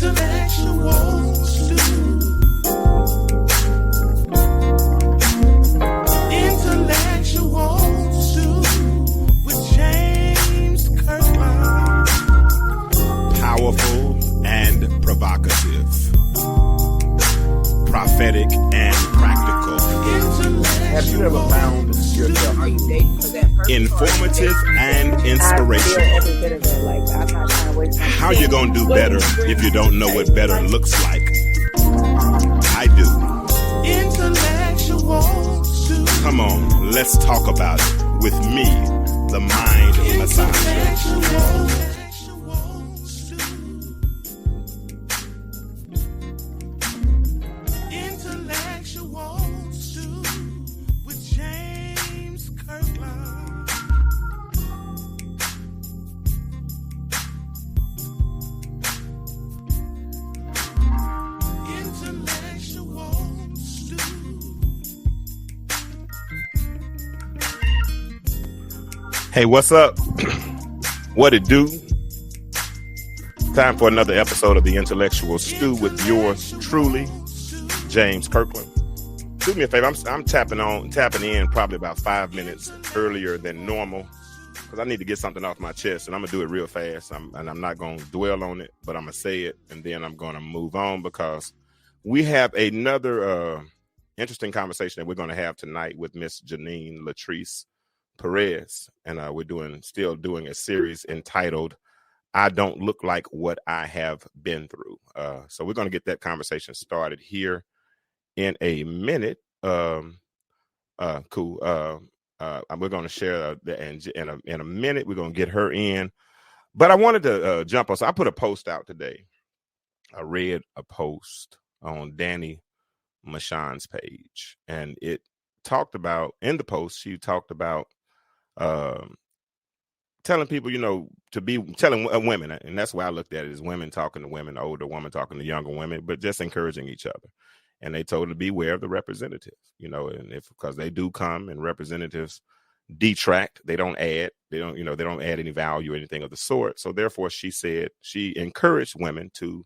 Intellectual stew. Intellectual stew with James Kirkland. Powerful and provocative. Prophetic and practical. Have you ever found yourself? Are you dating for that person? Informative and inspirational. How you gonna do better if you don't know what better looks like? I do. Intellectual stew. Come on, let's talk about it with me, the mind massager. Hey, what's up? What it do? Time for another episode of the Intellectual Stew with yours truly, James Kirkland. Do me a favor. I'm tapping in probably about 5 minutes earlier than normal because I need to get something off my chest, and I'm gonna do it real fast. I'm not gonna dwell on it, but I'm gonna say it, and then I'm gonna move on because we have another interesting conversation that we're gonna have tonight with Miss Genine LaTrice Perez, and we're still doing a series entitled "I Don't Look Like What I Have Been Through." So we're going to get that conversation started here in a minute. Cool. We're going to share in a minute. We're going to get her in, but I wanted to jump on. So I put a post out today. I read a post on Danny Mashan's page, and it talked about in the post. She talked about telling people, telling women, and that's why I looked at it as women talking to women, older women talking to younger women, but just encouraging each other. And they told her to beware of the representative, and because they do come and representatives detract, they don't add, they don't add any value or anything of the sort. So therefore, she said she encouraged women to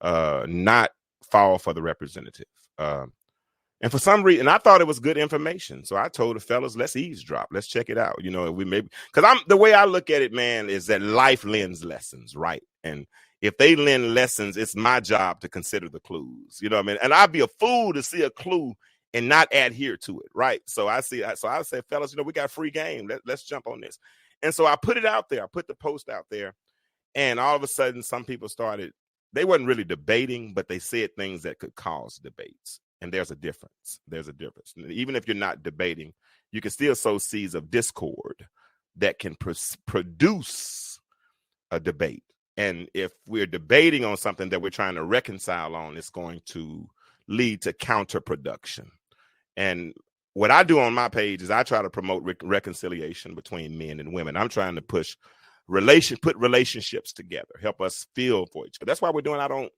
not fall for the representative. And for some reason, I thought it was good information. So I told the fellas, let's eavesdrop. Let's check it out. Because the way I look at it, man, is that life lends lessons, right? And if they lend lessons, it's my job to consider the clues. You know what I mean? And I'd be a fool to see a clue and not adhere to it, right? So I said, fellas, we got free game. Let's jump on this. And so I put it out there. I put the post out there. And all of a sudden, some people they wasn't really debating, but they said things that could cause debates. And there's a difference. Even if you're not debating, you can still sow seeds of discord that can produce a debate. And if we're debating on something that we're trying to reconcile on, it's going to lead to counterproduction. And what I do on my page is I try to promote reconciliation between men and women. I'm trying to put relationships together, help us feel for each other. That's why we're doing I Don't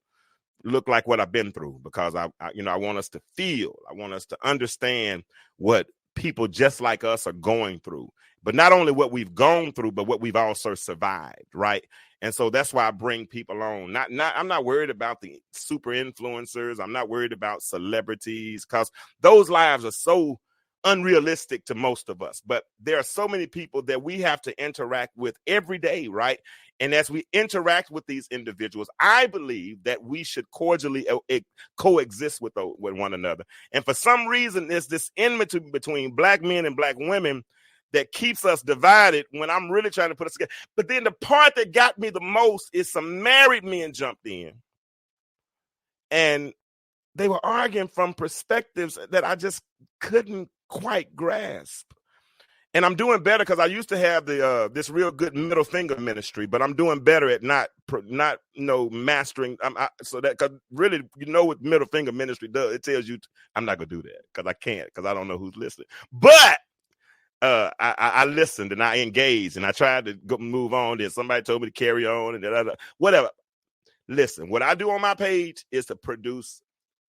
Look Like What I've Been Through, because I want us to feel. I want us to understand what people just like us are going through, but not only what we've gone through, but what we've also survived, right? And so that's why I bring people on. I'm not worried about the super influencers. I'm not worried about celebrities, because those lives are so unrealistic to most of us. But there are so many people that we have to interact with every day, right? And as we interact with these individuals, I believe that we should cordially coexist with one another. And for some reason, there's this enmity between black men and black women that keeps us divided when I'm really trying to put us together. But then the part that got me the most is some married men jumped in. And they were arguing from perspectives that I just couldn't quite grasp. And I'm doing better because I used to have this real good middle finger ministry, but I'm doing better at not mastering. So that, because really, what middle finger ministry does, it tells you I'm not gonna do that because I can't, because I don't know who's listening. But I listened and I engaged and I tried to move on. Then somebody told me to carry on and whatever. Listen, what I do on my page is to produce.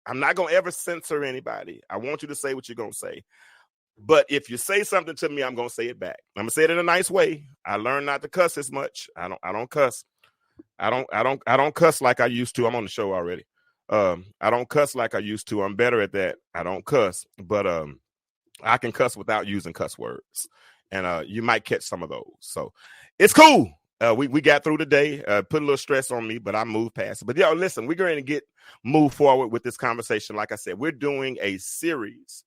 I'm not gonna ever censor anybody. I want you to say what you're gonna say. But if you say something to me, I'm going to say it back. I'm going to say it in a nice way. I learned not to cuss as much. I don't cuss. I don't cuss like I used to. I'm on the show already. I don't cuss like I used to. I'm better at that. I don't cuss, but I can cuss without using cuss words, and you might catch some of those. So it's cool. We got through the day. Put a little stress on me, but I moved past it. But yo, listen, we're going to move forward with this conversation. Like I said, we're doing a series.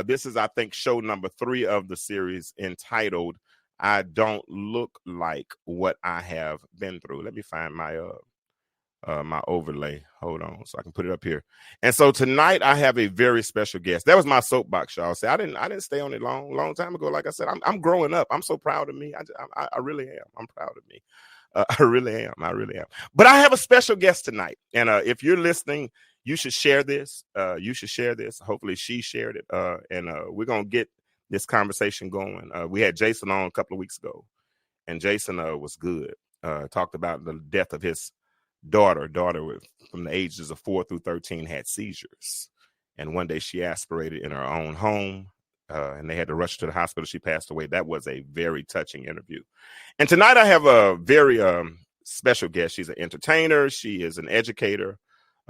This is, I think, show number 3 of the series, entitled "I Don't Look Like What I Have Been Through." Let me find my my overlay. Hold on, so I can put it up here. And so tonight I have a very special guest. That was my soapbox, y'all. Say I didn't stay on it long time ago. Like I said, I'm growing up. I'm so proud of me. I really am. I'm proud of me. I really am. But I have a special guest tonight, and if you're listening, you should share this. Hopefully she shared it. And we're gonna get this conversation going. We had Jason on a couple of weeks ago, and Jason was good. Talked about the death of his daughter from the ages of 4 through 13 had seizures, and one day she aspirated in her own home, and they had to rush to the hospital. She passed away. That was a very touching interview. And tonight I have a very special guest. She's an entertainer. She is an educator.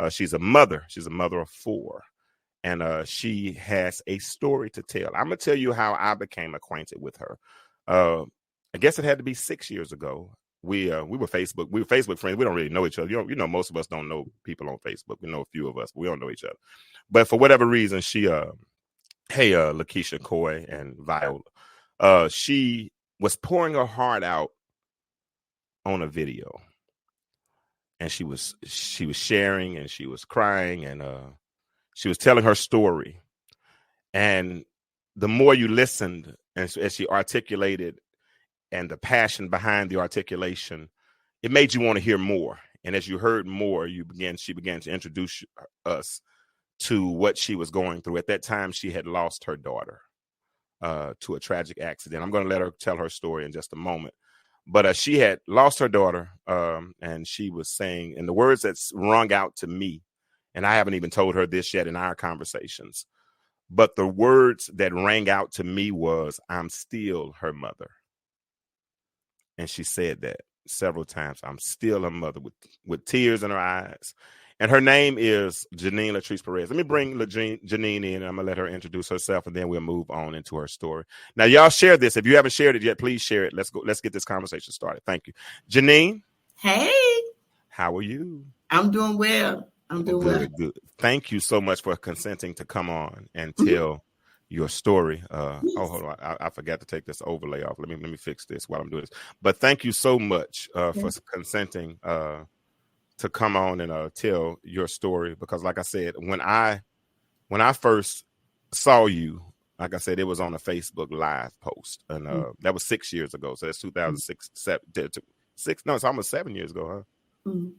She's a mother of 4, and she has a story to tell. I'm gonna tell you how I became acquainted with her. I guess it had to be 6 years ago. We were Facebook friends. We don't really know each other. You know, most of us don't know people on Facebook. We know a few of us, but we don't know each other. But for whatever reason, she Lakeisha Coy and Viola, she was pouring her heart out on a video, and she was sharing, and she was crying, and she was telling her story. And the more you listened, and as she articulated, and the passion behind the articulation, it made you want to hear more. And as you heard more, she began to introduce us to what she was going through. At that time, she had lost her daughter to a tragic accident. I'm going to let her tell her story in just a moment. But she had lost her daughter, and she was saying, and the words that rung out to me, and I haven't even told her this yet in our conversations, but the words that rang out to me was, "I'm still her mother." And she said that several times. "I'm still her mother," with tears in her eyes. And her name is Genine LaTrice Perez. Let me bring Genine in, and I'm going to let her introduce herself, and then we'll move on into her story. Now, y'all share this. If you haven't shared it yet, please share it. Let's go. Let's get this conversation started. Thank you. Genine. Hey. How are you? I'm doing well. Good. Thank you so much for consenting to come on and tell your story. Yes. Oh, hold on. I forgot to take this overlay off. Let me fix this while I'm doing this. But thank you so much for consenting to come on and tell your story. Because like I said, when I first saw you, like I said, it was on a Facebook Live post. And that was 6 years ago. So that's 2006, no, it's almost 7 years ago, huh? Mm-hmm.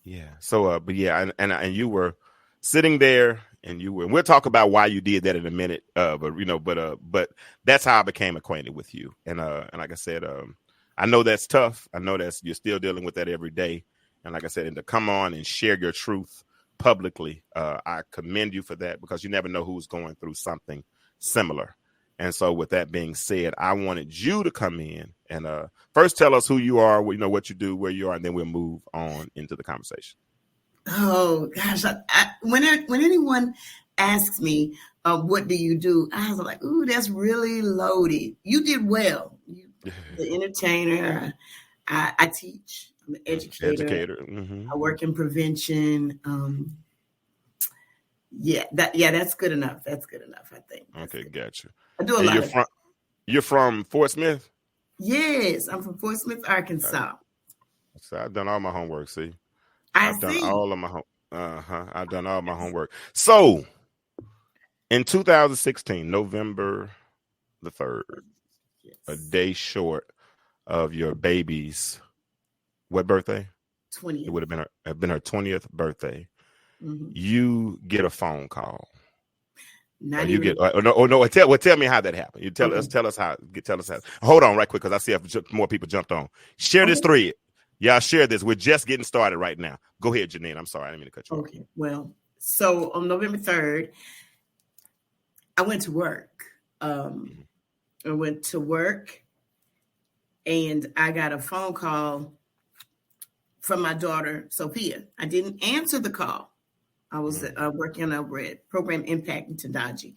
Yeah. So, but yeah, and you were sitting there, and we'll talk about why you did that in a minute. But that's how I became acquainted with you. And like I said, I know that's tough. I know you're still dealing with that every day. And like I said, and to come on and share your truth publicly, I commend you for that, because you never know who's going through something similar. And so with that being said, I wanted you to come in and first tell us who you are, what you do, where you are, and then we'll move on into the conversation. Oh, gosh. When anyone asks me, what do you do? I was like, ooh, that's really loaded. You did well. You're the entertainer. I teach. I'm an educator. Mm-hmm. I work in prevention. That's good enough. That's good enough, I think. Okay, gotcha. I do a lot. You're from Fort Smith? Yes, I'm from Fort Smith, Arkansas. So I've done all my homework, see? I've done all of my I've done all my homework. So in 2016, November the 3rd, a day short of your baby's what birthday? 20th. It would have been her 20th birthday. Mm-hmm. You get a phone call. No. Tell me how that happened. You tell us how. Hold on, right quick, because I see more people jumped on. Share this thread. Y'all share this. We're just getting started right now. Go ahead, Genine. I'm sorry, I didn't mean to cut you off. Okay. Well, so on November 3rd, I went to work. And I got a phone call from my daughter, Sophia. I didn't answer the call. I was working over at Program Impact in Tadaji.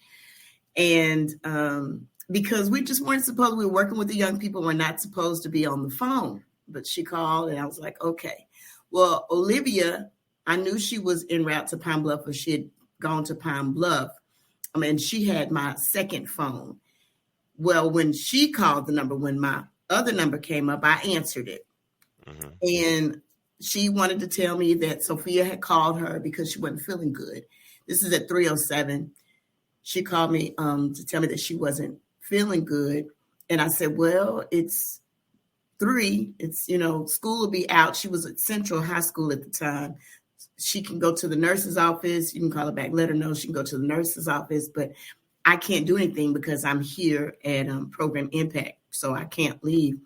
And because we just weren't supposed, we were working with the young people, we're not supposed to be on the phone. But she called and I was like, okay. Well, Olivia, I knew she was en route to Pine Bluff, or she had gone to Pine Bluff. And she had my second phone. Well, when she called the number, when my other number came up, I answered it. Mm-hmm. And she wanted to tell me that Sophia had called her because she wasn't feeling good. This is at 3:07. She called me to tell me that she wasn't feeling good. And I said, well, it's 3. It's, school will be out. She was at Central High School at the time. She can go to the nurse's office. You can call her back, let her know she can go to the nurse's office. But I can't do anything because I'm here at Program Impact, so I can't leave.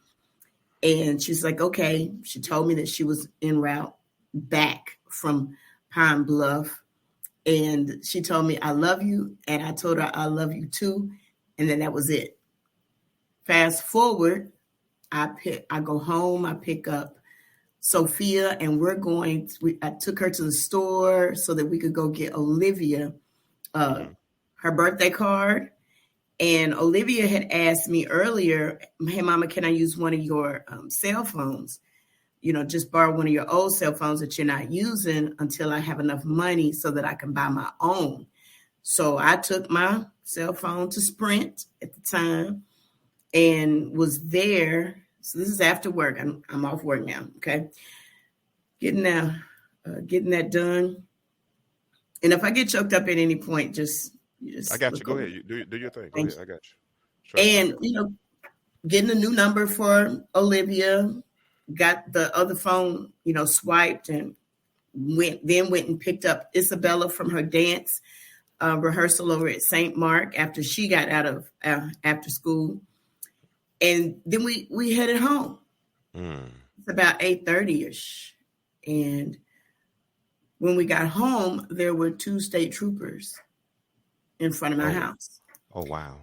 And she's like, okay. She told me that she was en route back from Pine Bluff. And she told me, I love you. And I told her, I love you too. And then that was it. Fast forward, I go home, I pick up Sophia, and I took her to the store so that we could go get Olivia her birthday card. And Olivia had asked me earlier, hey, Mama, can I use one of your cell phones? Just borrow one of your old cell phones that you're not using until I have enough money so that I can buy my own. So I took my cell phone to Sprint at the time and was there. So this is after work. I'm off work now. Okay. Getting that done. And if I get choked up at any point, just I got you. Go ahead. You do your thing. Go ahead. I got you. Sure. And, getting a new number for Olivia, got the other phone, swiped, and went and picked up Isabella from her dance rehearsal over at St. Mark after she got out of after school. And then we headed home. It's about 8:30-ish. And when we got home, there were 2 state troopers in front of my house. Oh, wow.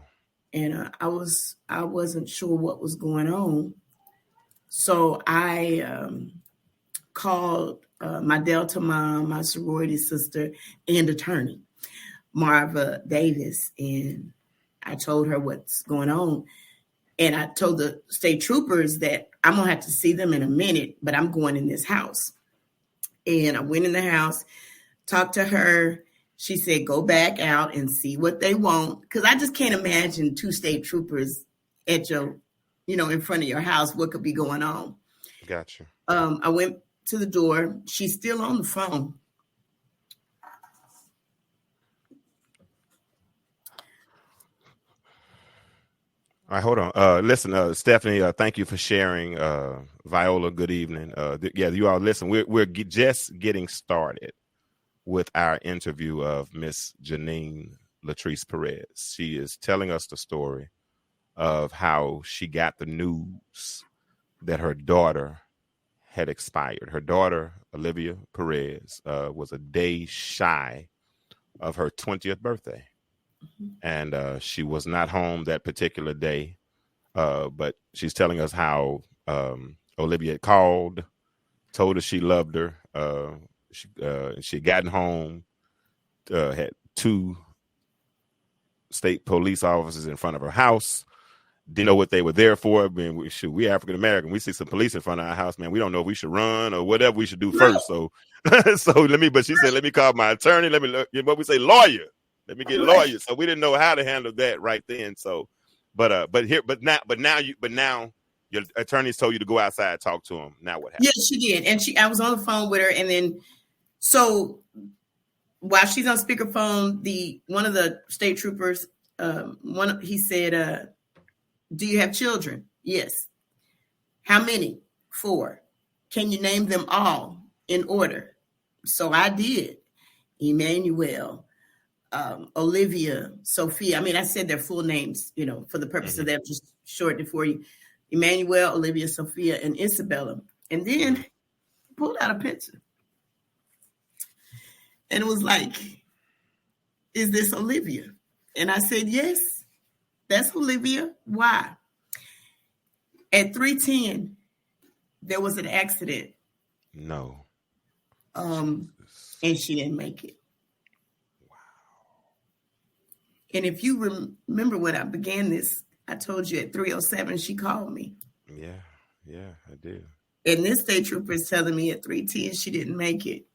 And I wasn't sure what was going on. So I called my Delta mom, my sorority sister, and attorney, Marva Davis. And I told her what's going on. And I told the state troopers that I'm going to have to see them in a minute, but I'm going in this house. And I went in the house, talked to her. She said, go back out and see what they want. Because I just can't imagine 2 state troopers at your, in front of your house. What could be going on? Gotcha. I went to the door. She's still on the phone. All right, hold on. Listen, Stephanie, thank you for sharing. Viola, good evening. You all listen. We're just getting started with our interview of Miss Genine LaTrice Perez. She is telling us the story of how she got the news that her daughter had expired. Her daughter, Olivia Perez, was a day shy of her 20th birthday. And she was not home that particular day. But she's telling us how Olivia had called, told her she loved her. She had gotten home, had 2 state police officers in front of her house. Didn't know what they were there for. I mean, we African American. We see some police in front of our house, man. We don't know if we should run or whatever we should do first. So, but she said, let me call my attorney. Let me look. What we say, lawyer. Let me get lawyers. So we didn't know how to handle that right then. So, but now your attorneys told you to go outside and talk to him. Now what happened? Yeah, she did. And I was on the phone with her. And then, so while she's on speakerphone, one of the state troopers, he said, do you have children? Yes. How many? 4. Can you name them all in order? So I did. Emmanuel, Olivia, Sophia. I mean, I said their full names, for the purpose of that, just shortened it for you. Emmanuel, Olivia, Sophia, and Isabella. And then pulled out a picture. And it was like, is this Olivia? And I said, yes, that's Olivia. Why? At 3:10, there was an accident No. And she didn't make it. Wow. And if you remember when I began this, I told you at 3:07 she called me. Yeah, I did. And this state trooper is telling me at 3:10 she didn't make it.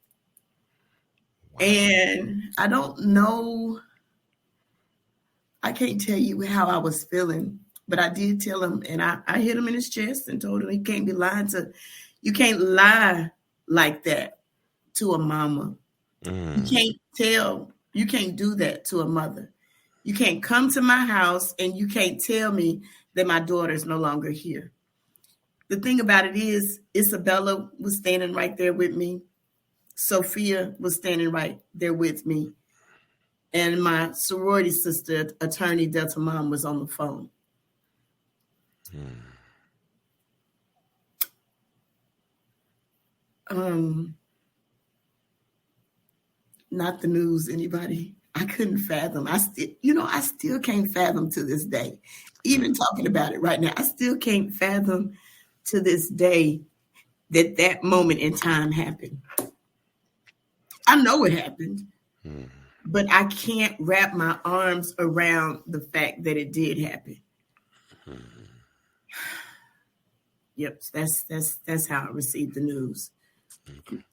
Wow. And I don't know. I can't tell you how I was feeling, but I did tell him, and I hit him in his chest and told him he can't be lying to. You can't lie like that to a mama. You can't tell. You can't do that to a mother. You can't come to my house and you can't tell me that my daughter is no longer here. The thing about it is, Isabella was standing right there with me. Sophia was standing right there with me. And my sorority sister, attorney Delta Mom, was on the phone. Not the news, anybody. I couldn't fathom. I still can't fathom to this day. Even talking about it right now, I still can't fathom to this day that moment in time happened. I know it happened, but I can't wrap my arms around the fact that it did happen. Yep, that's how I received the news.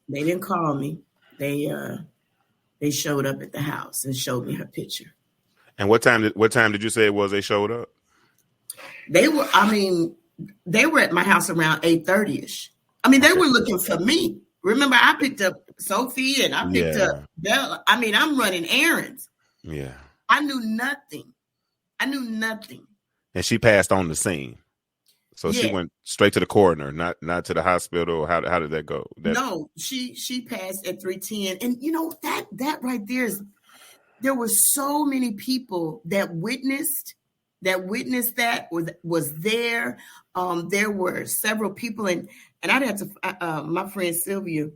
They didn't call me. They showed up at the house and showed me her picture. And what time did you say it was they showed up? They were at my house around 8:30ish. They were looking for me. Remember, I picked up Sophie and I picked up Bella. I'm running errands. Yeah. I knew nothing. And she passed on the scene. So she went straight to the coroner, not to the hospital. How did that go? No, she passed at 3:10. And that right there there were so many people that witnessed that was there. There were several people, and I'd have to my friend Sylvia,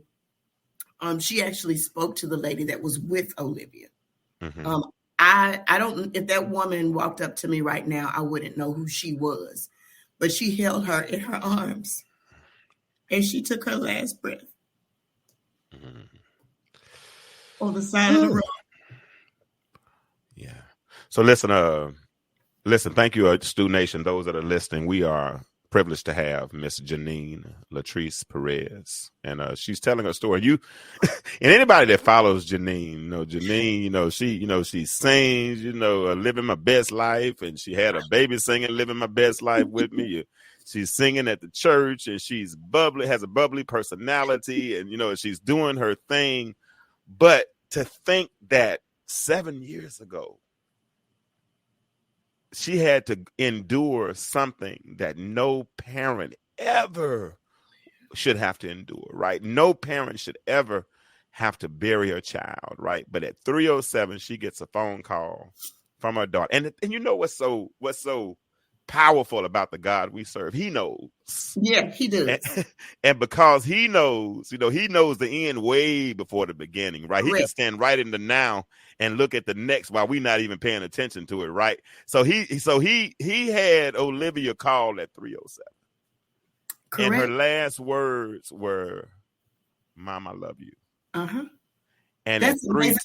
she actually spoke to the lady that was with Olivia. Mm-hmm. I don't, if that woman walked up to me right now, I wouldn't know who she was. But she held her in her arms, and she took her last breath on the side of the road. Yeah. So listen. Thank you, Stu Nation. Those that are listening, we are privileged to have Miss Genine LaTrice Perez, and she's telling her story. You and anybody that follows Genine, she sings, living my best life, and she had a baby singing "Living My Best Life" with me. She's singing at the church, and she's bubbly, has a bubbly personality, and she's doing her thing. But to think that 7 years ago, she had to endure something that no parent ever should have to endure, right? No parent should ever have to bury a child, right? But at 3:07, she gets a phone call from her daughter. And you know what's so powerful about the God we serve? He knows. Yeah, he does. And because he knows, he knows the end way before the beginning, right? He can stand right in the now and look at the next while we're not even paying attention to it, right? So he had Olivia call at 3:07. Correct. And her last words were, "Mom, I love you." Uh-huh. And that's at 3,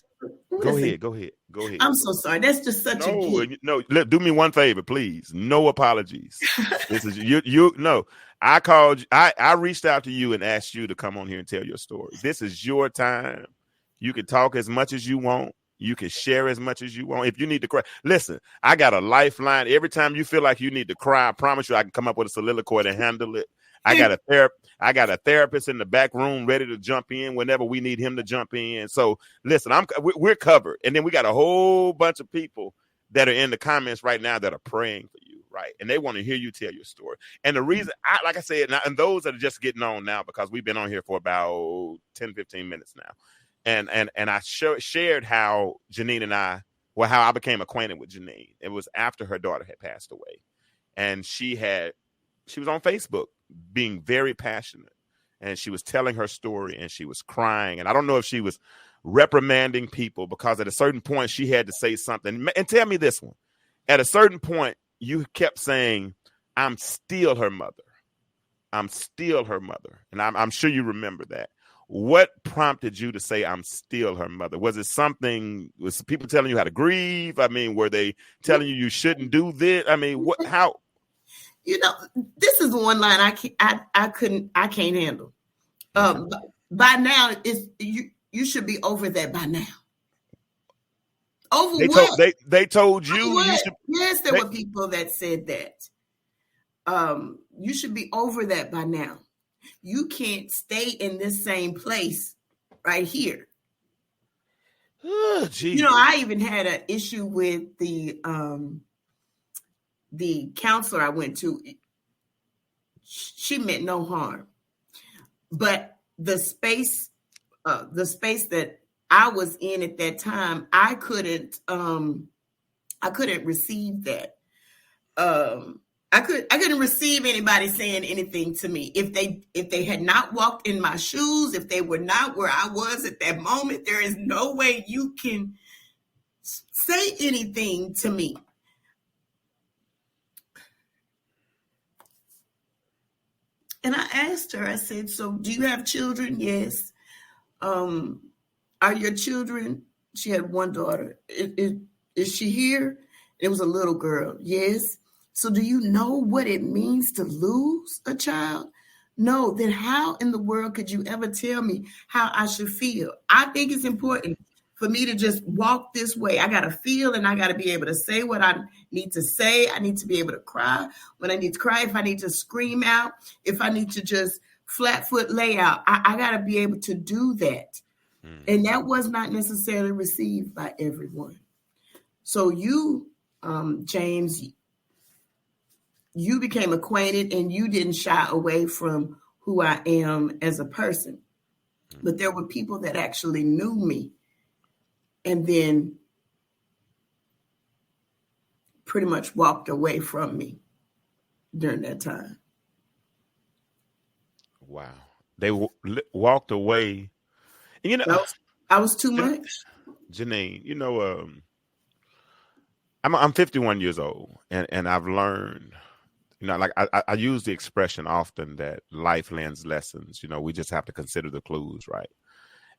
go ahead. I'm so sorry. That's just such a gift. No, do me one favor, please. No apologies. This is you. No, I called. I reached out to you and asked you to come on here and tell your story. This is your time. You can talk as much as you want. You can share as much as you want. If you need to cry, listen, I got a lifeline. Every time you feel like you need to cry, I promise you I can come up with a soliloquy to handle it. I got a therapist in the back room ready to jump in whenever we need him to jump in. So listen, we're covered. And then we got a whole bunch of people that are in the comments right now that are praying for you, right? And they want to hear you tell your story. And the reason, like I said, and those that are just getting on now, because we've been on here for about 10, 15 minutes now. And I shared how Genine and how I became acquainted with Genine. It was after her daughter had passed away. And she was on Facebook being very passionate, and she was telling her story, and she was crying. And I don't know if she was reprimanding people, because at a certain point she had to say something. And tell me this one. At a certain point, you kept saying, "I'm still her mother." I'm still her mother. And I'm sure you remember that. What prompted you to say I'm still her mother? Was it something, was people telling you how to grieve? I mean, were they telling you shouldn't do this? I mean, how? This is one line I can't handle. By now, you should be over that by now. Over what? They told you. Yes, there were people that said that. You should be over that by now. You can't stay in this same place right here. Oh, geez. I even had an issue with the counselor I went to. She meant no harm, but the space that I was in at that time, I couldn't receive that. I couldn't receive anybody saying anything to me. If they had not walked in my shoes, if they were not where I was at that moment, there is no way you can say anything to me. And I asked her, I said, so do you have children? Yes. Are your children? She had one daughter. Is she here? It was a little girl. Yes. So do you know what it means to lose a child? No. Then how in the world could you ever tell me how I should feel? I think it's important for me to just walk this way. I got to feel and I got to be able to say what I need to say. I need to be able to cry when I need to cry. If I need to scream out, if I need to just flat foot lay out, I got to be able to do that. And that was not necessarily received by everyone. So you, James, you became acquainted and you didn't shy away from who I am as a person. But there were people that actually knew me and then pretty much walked away from me during that time. Wow. They walked away. I was too much. Genine, I'm 51 years old and I've learned, like I use the expression often that life lends lessons. We just have to consider the clues, right?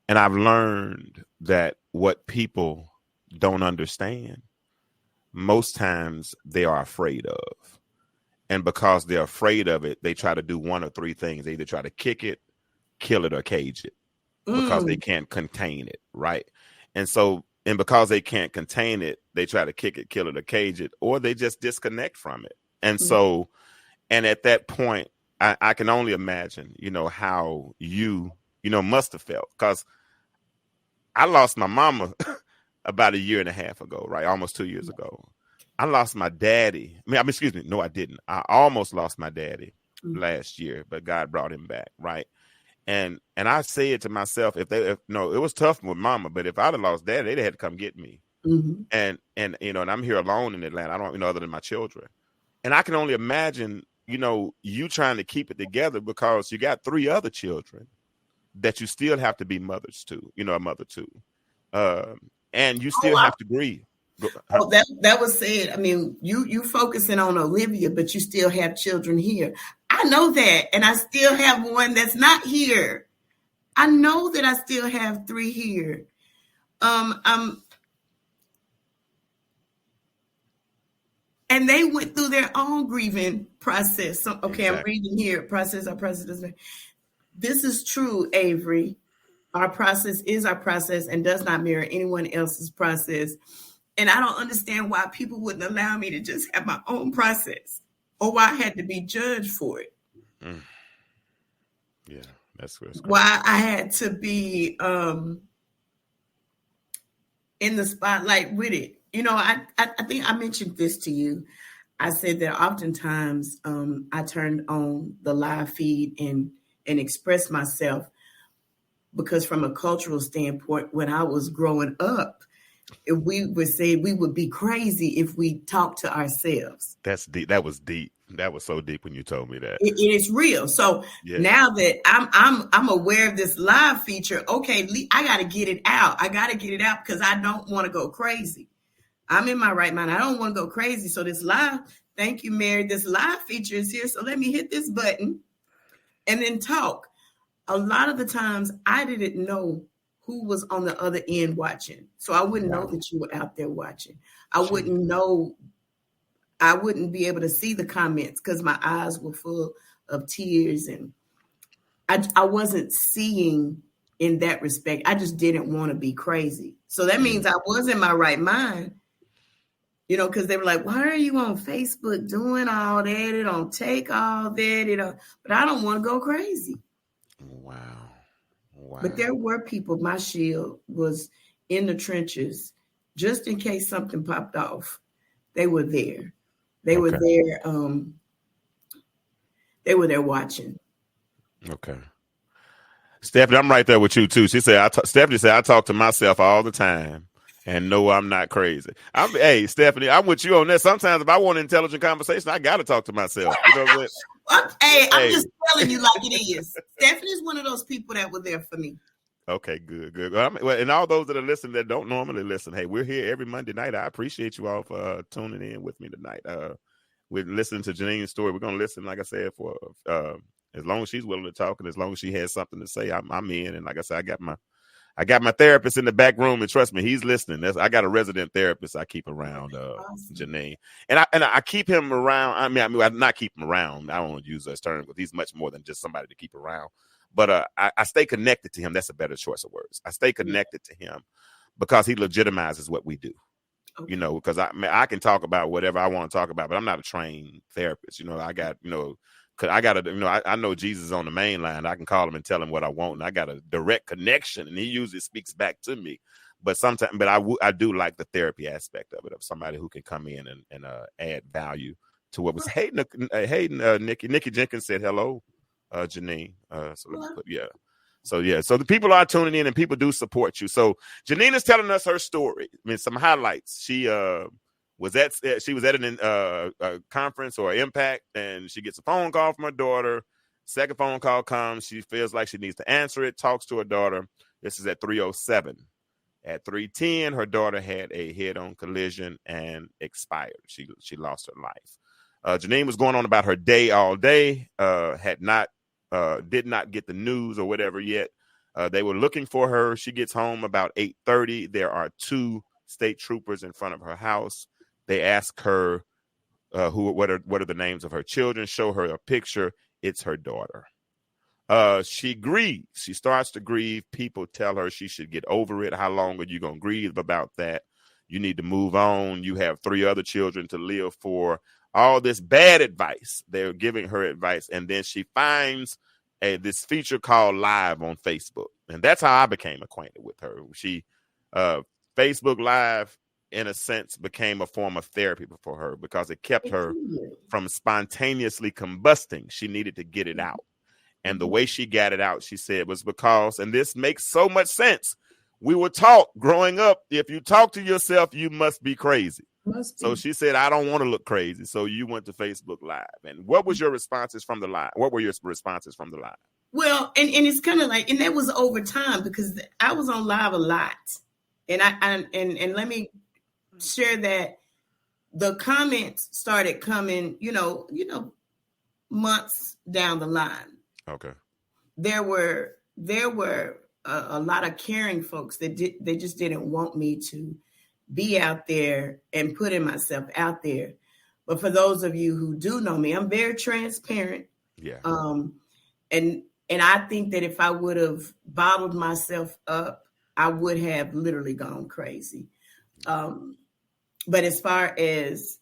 And I've learned that what people don't understand, most times they are afraid of. And because they're afraid of it, they try to do one of three things. They either try to kick it, kill it, or cage it because they can't contain it, right? And because they can't contain it, they try to kick it, kill it, or cage it, or they just disconnect from it. And so, and at that point, I can only imagine, how you must have felt, because I lost my mama about 1.5 years ago, right? Almost 2 years ago. I lost my daddy. Excuse me. No, I didn't. I almost lost my daddy last year, but God brought him back, right? And I said to myself, it was tough with mama, but if I'd have lost daddy, they'd have had to come get me. And I'm here alone in Atlanta. I don't, other than my children. And I can only imagine, you trying to keep it together because you got 3 other children that you still have to be mothers to, a mother to. And you still have to grieve. Oh, that was said. I mean, you focusing on Olivia, but you still have children here. I know that, and I still have one that's not here. I know that I still have 3 here. And they went through their own grieving process. So, okay, exactly. I'm reading here. Process. This is true, Avery. Our process is our process and does not mirror anyone else's process. And I don't understand why people wouldn't allow me to just have my own process, or why I had to be judged for it. Yeah, that's why I had to be in the spotlight with it. I think I mentioned this to you. I said that oftentimes I turned on the live feed and expressed myself because from a cultural standpoint, when I was growing up, we would say we would be crazy if we talked to ourselves. That's deep. That was deep. That was so deep when you told me that. It is real. So now that I'm aware of this live feature, okay, I got to get it out. I got to get it out because I don't want to go crazy. I'm in my right mind. I don't want to go crazy. So this live, thank you, Mary. This live feature is here. So let me hit this button and then talk. A lot of the times I didn't know who was on the other end watching. So I wouldn't know that you were out there watching. I wouldn't know. I wouldn't be able to see the comments because my eyes were full of tears, and I wasn't seeing in that respect. I just didn't want to be crazy. So that means I was in my right mind, because they were like, why are you on Facebook doing all that? It don't take all that, but I don't want to go crazy. Wow. But there were people, my shield was in the trenches just in case something popped off. They were there. They were there. They were there watching. Okay. Stephanie, I'm right there with you too. She said, Stephanie said, I talk to myself all the time and know I'm not crazy. Hey, Stephanie, I'm with you on that. Sometimes if I want an intelligent conversation, I got to talk to myself. You know what I'm saying? I'm just telling you like it is. Stephanie's one of those people that were there for me. Okay, good. And all those that are listening that don't normally listen, hey, we're here every Monday night. I appreciate you all for tuning in with me tonight. We're listening to Janine's story. We're going to listen, like I said, for as long as she's willing to talk and as long as she has something to say, I'm in. And like I said, I got my therapist in the back room, and trust me, he's listening. I got a resident therapist I keep around, awesome. Janine, and I keep him around. I mean, I not keep him around. I don't want to use those terms, but he's much more than just somebody to keep around. But I stay connected to him. That's a better choice of words. I stay connected to him because he legitimizes what we do. Okay. Because I can talk about whatever I want to talk about, but I'm not a trained therapist. I got, cause I got to, I know Jesus on the main line. I can call him and tell him what I want, and I got a direct connection, and he usually speaks back to me. But sometimes, I do like the therapy aspect of it, of somebody who can come in and add value to what was. Hey, Nikki Jenkins said hello. Janine. So the people are tuning in and people do support you. So Janine is telling us her story. I mean, some highlights. She was at a conference or impact, and she gets a phone call from her daughter. Second phone call comes. She feels like she needs to answer it, talks to her daughter. This is at 3:07. At 3:10, her daughter had a head-on collision and expired. She lost her life. Janine was going on about her day all day, did not get the news or whatever yet. They were looking for her. She gets home about 8:30. There are 2 state troopers in front of her house. They ask her what are the names of her children, show her a picture. It's her daughter. She grieves. She starts to grieve. People tell her she should get over it. How long are you going to grieve about that? You need to move on. You have 3 other children to live for. All this bad advice. They're giving her advice. And then she finds this feature called Live on Facebook. And that's how I became acquainted with her. She Facebook Live, in a sense, became a form of therapy for her because it kept her from spontaneously combusting. She needed to get it out. And the way she got it out, she said, was because, and this makes so much sense, we were taught growing up, if you talk to yourself, you must be crazy. So she said, I don't want to look crazy. So you went to Facebook Live. And what was your responses from the live? What were your responses from the live? Well, and it's kind of like, and that was over time because I was on live a lot. And and let me share that the comments started coming, months down the line. Okay. There were a lot of caring folks that they just didn't want me to be out there and putting myself out there. But for those of you who do know me, I'm very transparent. Yeah. And I think that if I would have bottled myself up, I would have literally gone crazy. But as far as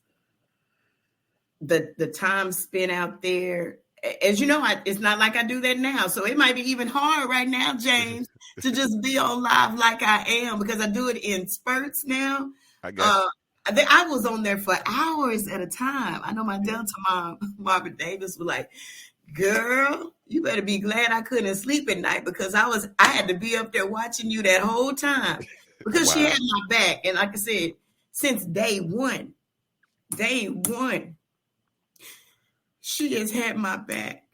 the time spent out there, as you know, it's not like I do that now. So it might be even hard right now, James, to just be on live like I am because I do it in spurts now. I was on there for hours at a time. I know my Delta mom, Margaret Davis, was like, girl, you better be glad I couldn't sleep at night because I had to be up there watching you that whole time because she had my back. And like I said, since day one, she has had my back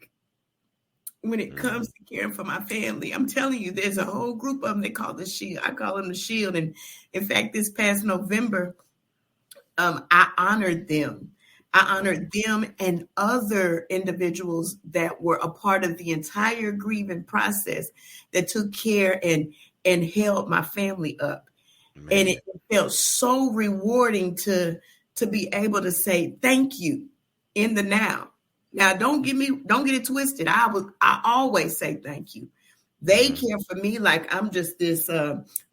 when it comes to caring for my family. I'm telling you, there's a whole group of them they call the Shield. I call them the Shield. And in fact, this past November, I honored them I honored them and other individuals that were a part of the entire grieving process that took care and held my family up. Man. And it felt so rewarding to be able to say thank you in the now. Now, don't get it twisted. I always say thank you. They care for me like I'm just this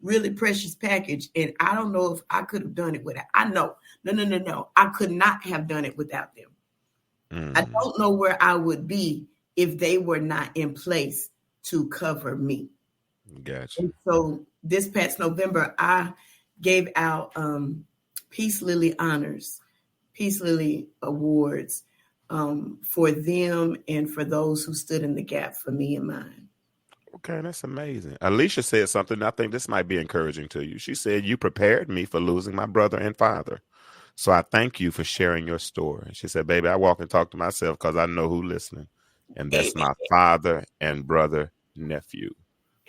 really precious package. And I don't know if I could have done it without. I know. No. I could not have done it without them. I don't know where I would be if they were not in place to cover me. Gotcha. And so this past November, I gave out Peace Lily honors, Peace Lily awards for them and for those who stood in the gap for me and mine. Okay, that's amazing. Alicia said something. I think this might be encouraging to you. She said, "You prepared me for losing my brother and father. So I thank you for sharing your story." She said, "Baby, I walk and talk to myself because I know who's listening. And that's my father and brother, nephew."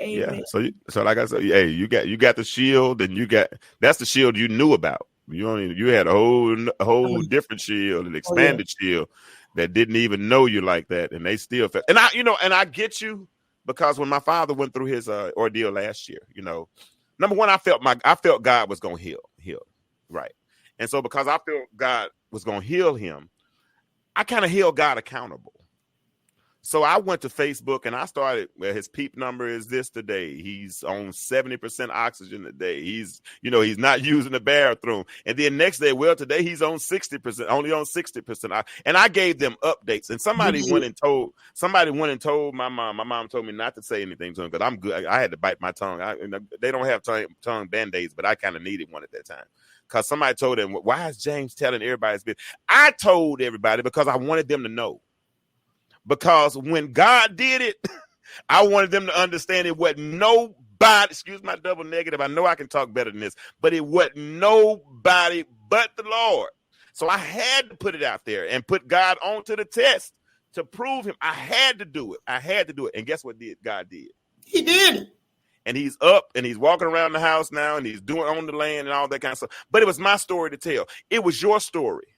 Amen. Yeah. So like I said, hey, you got the shield, and that's the shield you knew about. You had a whole different shield, an expanded shield that didn't even know you like that, and they still felt. And I get you. Because when my father went through his ordeal last year, number one, I felt God was going to heal, right? And so because I felt God was going to heal him, I kind of held God accountable. So I went to Facebook and I started, his PEEP number is this today. He's on 70% oxygen a day. He's not using the bathroom. And then next day, today he's on 60%, only on 60%. And I gave them updates. And somebody went and told my mom. My mom told me not to say anything to him because I'm good. I had to bite my tongue. They don't have tongue Band-Aids, but I kind of needed one at that time. Because somebody told them, "Why is James telling everybody's business?" I told everybody because I wanted them to know. Because when God did it, I wanted them to understand it wasn't nobody, excuse my double negative, I know I can talk better than this, but it wasn't nobody but the Lord. So I had to put it out there and put God onto the test to prove him. I had to do it. And guess what God did? He did. And he's up and he's walking around the house now and he's doing on the land and all that kind of stuff. But it was my story to tell. It was your story.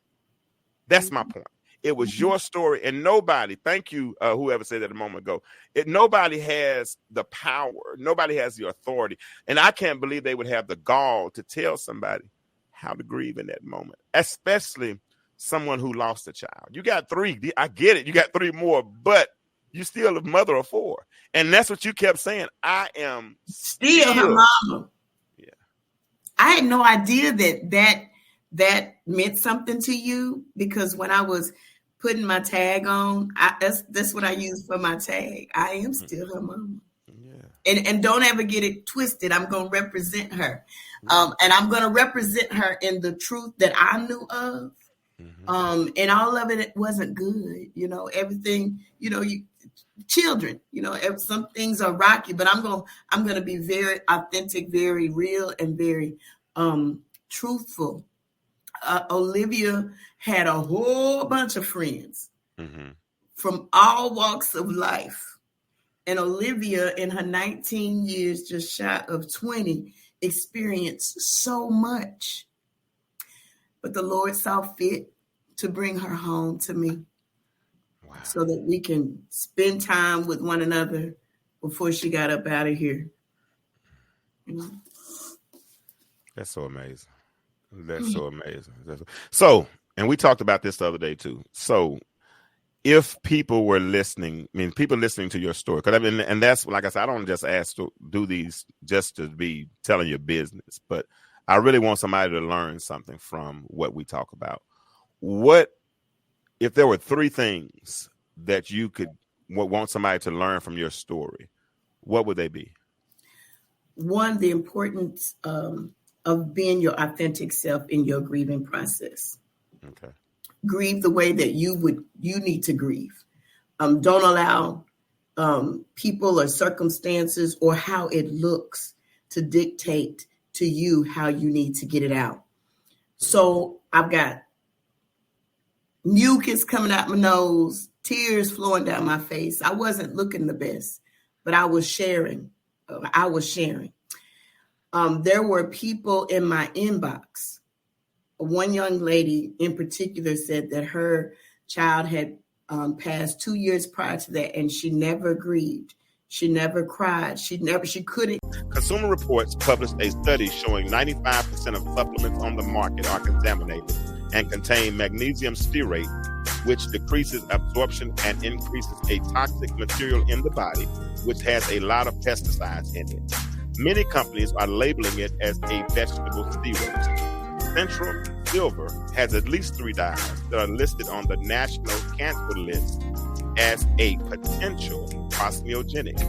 That's my point. It was your story, and nobody, thank you, whoever said that a moment ago, nobody has the power. Nobody has the authority. And I can't believe they would have the gall to tell somebody how to grieve in that moment, especially someone who lost a child. You got 3. I get it. You got 3 more, but you still a mother of 4. And that's what you kept saying. I am still her mama. Yeah. I had no idea that meant something to you, because when I was putting my tag on, that's what I use for my tag. I am still her mama. Yeah. And don't ever get it twisted. I'm going to represent her. And I'm going to represent her in the truth that I knew of. And all of it wasn't good. Everything, children, some things are rocky, but I'm going to be very authentic, very real, and very truthful. Olivia had a whole bunch of friends from all walks of life. And Olivia, in her 19 years, just shy of 20, experienced so much. But the Lord saw fit to bring her home to me. Wow. So that we can spend time with one another before she got up out of here. That's so amazing. That's so amazing. So, and we talked about this the other day too. So if people were listening, people listening to your story, and that's, like I said, I don't just ask to do these just to be telling your business, but I really want somebody to learn something from what we talk about. What, if there were 3 things that you could want somebody to learn from your story, what would they be? One, the importance of being your authentic self in your grieving process. Okay. Grieve the way that you need to grieve. Don't allow people or circumstances or how it looks to dictate to you how you need to get it out. So I've got mucus coming out my nose, tears flowing down my face. I wasn't looking the best, but I was sharing. There were people in my inbox one young lady in particular said that her child had passed 2 years prior to that, and she never grieved. She never cried. She couldn't. Consumer Reports published a study showing 95% of supplements on the market are contaminated and contain magnesium stearate, which decreases absorption and increases a toxic material in the body, which has a lot of pesticides in it. Many companies are labeling it as a vegetable steroid. Central Silver has at least 3 dyes that are listed on the National Cancer List as a potential carcinogenic.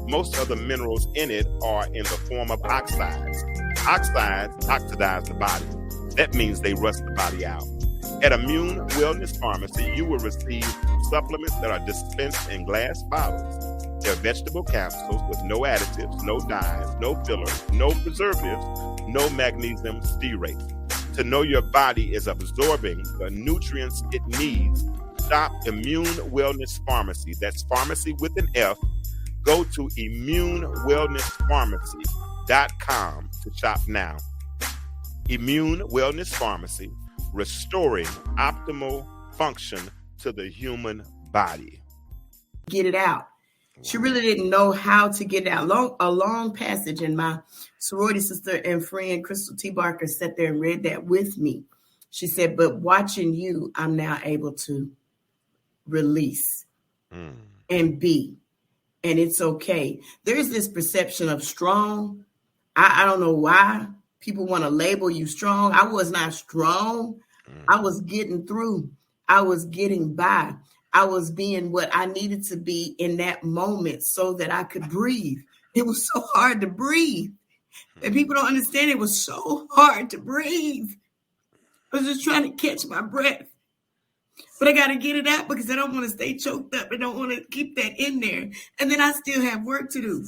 Most of the minerals in it are in the form of oxides. Oxides oxidize the body. That means they rust the body out. At Immune Wellness Pharmacy, you will receive supplements that are dispensed in glass bottles. They're vegetable capsules with no additives, no dyes, no fillers, no preservatives, no magnesium stearate. To know your body is absorbing the nutrients it needs, shop Immune Wellness Pharmacy. That's pharmacy with an F. Go to immunewellnesspharmacy.com to shop now. Immune Wellness Pharmacy, restoring optimal function to the human body. Get it out. She really didn't know how to get it out. A long passage, and my sorority sister and friend Crystal T. Barker sat there and read that with me. She said, but watching you, I'm now able to release and be. And it's okay. There's this perception of strong. I don't know why people want to label you strong. I was not strong. I was getting through. I was getting by. I was being what I needed to be in that moment so that I could breathe. It was so hard to breathe. And people don't understand it was so hard to breathe. I was just trying to catch my breath. But I got to get it out because I don't want to stay choked up. I don't want to keep that in there. And then I still have work to do.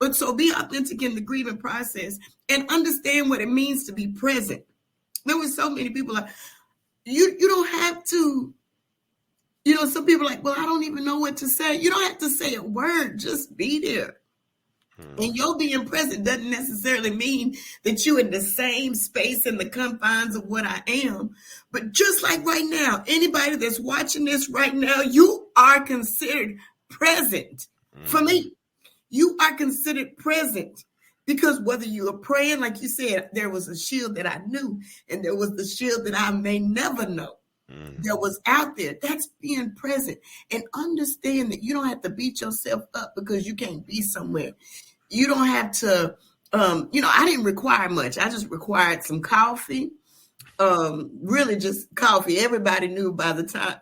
But so be authentic in the grieving process and understand what it means to be present. There were so many people like, you don't have to. You know, some people are like, well, I don't even know what to say. You don't have to say a word. Just be there. And your being present doesn't necessarily mean that you're in the same space in the confines of what I am. But just like right now, anybody that's watching this right now, you are considered present. For me, you are considered present. Because whether you are praying, like you said, there was a shield that I knew, and there was the shield that I may never know. That was out there. That's being present. And understand that you don't have to beat yourself up because you can't be somewhere. You don't have to, I didn't require much. I just required some coffee, really just coffee. Everybody knew by the time,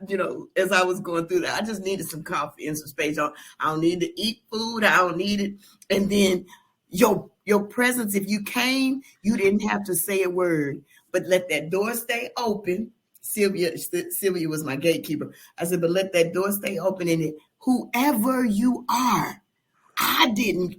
as I was going through that, I just needed some coffee and some space. I don't need to eat food. I don't need it. And then your presence, if you came, you didn't have to say a word, but let that door stay open. Sylvia was my gatekeeper. I said, but let that door stay open in it. Whoever you are, I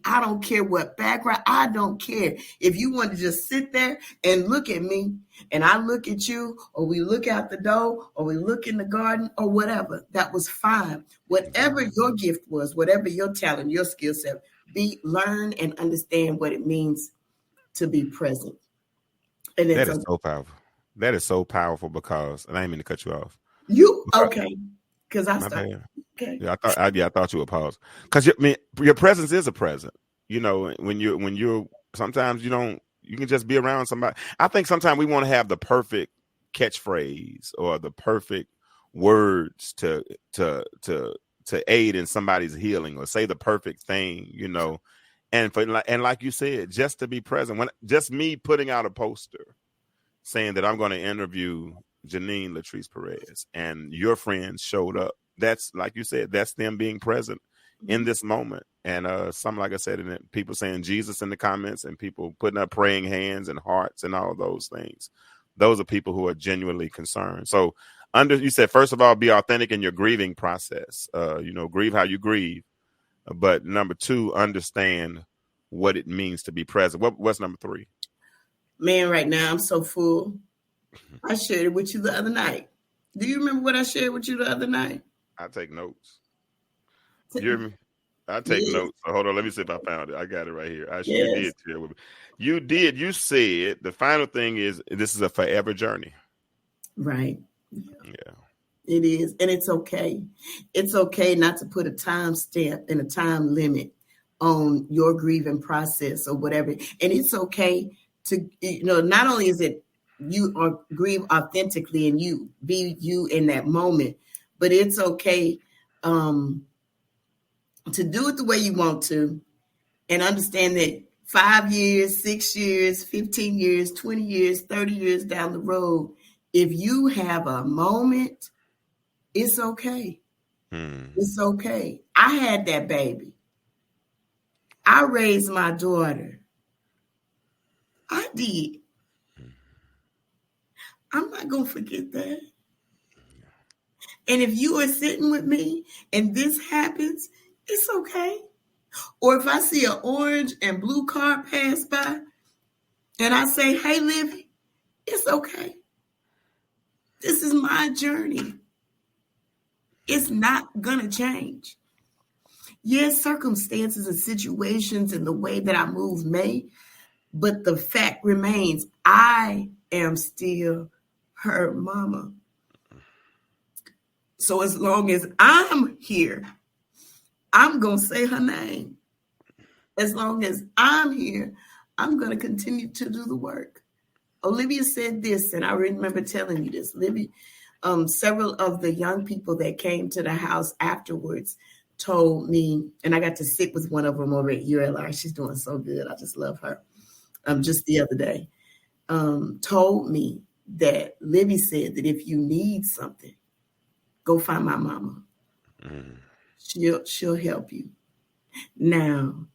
don't care what background, I don't care. If you want to just sit there and look at me and I look at you, or we look out the door, or we look in the garden, or whatever, that was fine. Whatever your gift was, whatever your talent, your skill set, learn and understand what it means to be present. And that is so powerful. That is so powerful because, and I didn't mean to cut you off. Okay? Because I started. Okay. Yeah, I thought you would pause because your presence is a present. When you're sometimes you can just be around somebody. I think sometimes we want to have the perfect catchphrase or the perfect words to aid in somebody's healing or say the perfect thing, and like you said, just to be present. When just me putting out a poster saying that I'm going to interview Genine LaTrice Perez and your friends showed up. That's, like you said, that's them being present in this moment. And some, like I said, and people saying Jesus in the comments and people putting up praying hands and hearts and all those things. Those are people who are genuinely concerned. So you said, first of all, be authentic in your grieving process. Grieve how you grieve. But number 2, understand what it means to be present. What's number 3? Man, right now I'm so full. I shared it with you the other night. Do you remember what I shared with you the other night? I take notes. You hear me? I take Yes. notes. So hold on, let me see if I found it. I got it right here. You Yes. did share with me. You did. You said the final thing is this is a forever journey. Right. Yeah. It is. And it's okay. It's okay not to put a time stamp and a time limit on your grieving process or whatever. And it's okay to, not only is it you or grieve authentically and you be you in that moment, but it's okay to do it the way you want to and understand that 5 years, 6 years, 15 years, 20 years, 30 years down the road, if you have a moment, it's okay. It's okay. I had that baby. I raised my daughter. I did. I'm not going to forget that. And if you are sitting with me and this happens, it's okay. Or if I see an orange and blue car pass by and I say, hey, Livy, it's okay. This is my journey. It's not going to change. Yes, circumstances and situations and the way that I move may, but the fact remains, I am still her mama. So as long as I'm here, I'm going to say her name. As long as I'm here, I'm going to continue to do the work. Olivia said this, and I remember telling you this. Olivia, several of the young people that came to the house afterwards told me, and I got to sit with one of them over at ULR. She's doing so good. I just love her. Just the other day, told me that Libby said that if you need something, go find my mama. She'll help you. Now,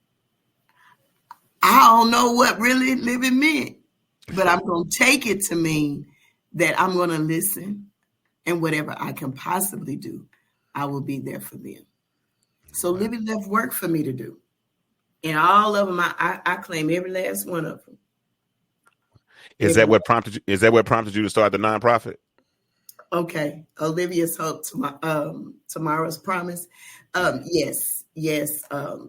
I don't know what really Libby meant, but I'm going to take it to mean that I'm going to listen, and whatever I can possibly do, I will be there for them. So Libby left work for me to do. And all of them, I claim every last one of them. Is that what prompted you to start the nonprofit? Okay. Olivia's Hope, Tomorrow's Promise. Yes.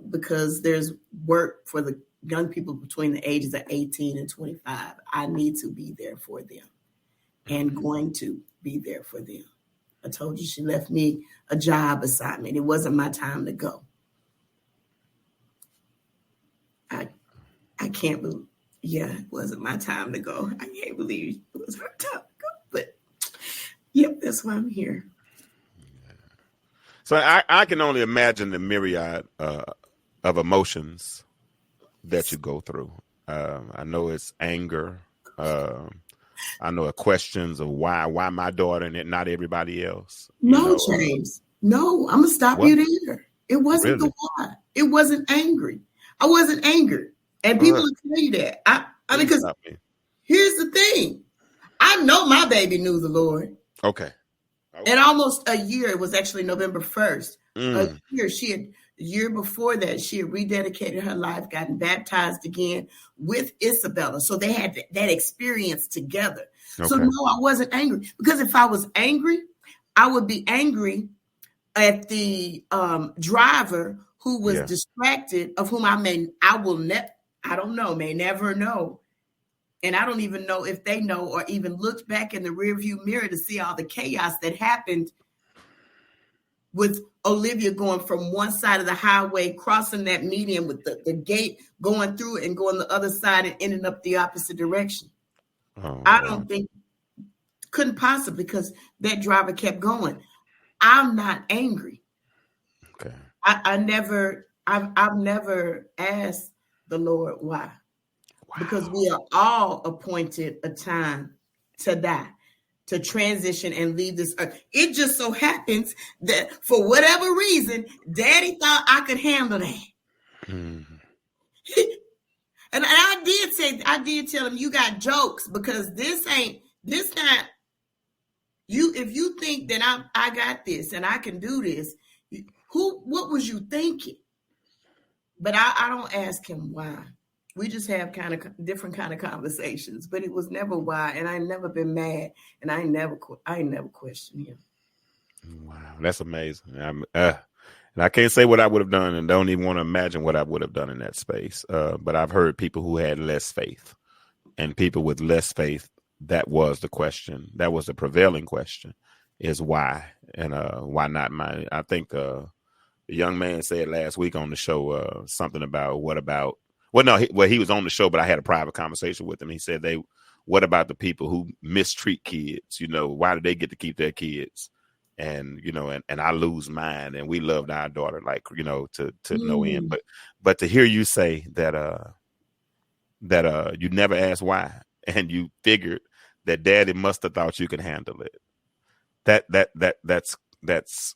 Because there's work for the young people between the ages of 18 and 25. I need to be there for them and going to be there for them. I told you she left me a job assignment. It wasn't my time to go. I can't believe, it wasn't my time to go. I can't believe it was her time to go. But, yep, that's why I'm here. So I can only imagine the myriad of emotions that you go through. I know it's anger. I know it questions of why my daughter and not everybody else. No, James. No, I'm going to stop you there. It wasn't the why. It wasn't angry. I wasn't angry. And people will tell you that. I mean, because here's the thing. I know my baby knew the Lord. Okay. And almost a year, it was actually November 1st. A year before that, she had rededicated her life, gotten baptized again with Isabella. So they had that experience together. Okay. So no, I wasn't angry. Because if I was angry, I would be angry at the driver who was distracted, of whom may never know. And I don't even know if they know or even looked back in the rearview mirror to see all the chaos that happened with Olivia going from one side of the highway, crossing that median with the gate, going through and going the other side and ending up the opposite direction. I don't think, couldn't possibly, because that driver kept going. I'm not angry. Okay. I've never asked the Lord why. Wow. Because we are all appointed a time to die, to transition and leave this earth. It just so happens that for whatever reason, Daddy thought I could handle that. And I did tell him, you got jokes, because this not you. If you think that I got this and I can do this, what was you thinking? But I don't ask him why. We just have kind of different kind of conversations, but it was never why. And I never been mad, and I never questioned him. Wow, that's amazing. And I can't say what I would have done, and don't even want to imagine what I would have done in that space. But I've heard people who had less faith, and people with less faith. That was the question. That was the prevailing question: is why, and why not mine? I think the young man said last week on the show something about what about. Well, no, he was on the show, but I had a private conversation with him. He said what about the people who mistreat kids? You know, why do they get to keep their kids? And, you know, and I lose mine, and we loved our daughter, like, you know, to no end. But to hear you say that you never asked why, and you figured that daddy must have thought you could handle it. That's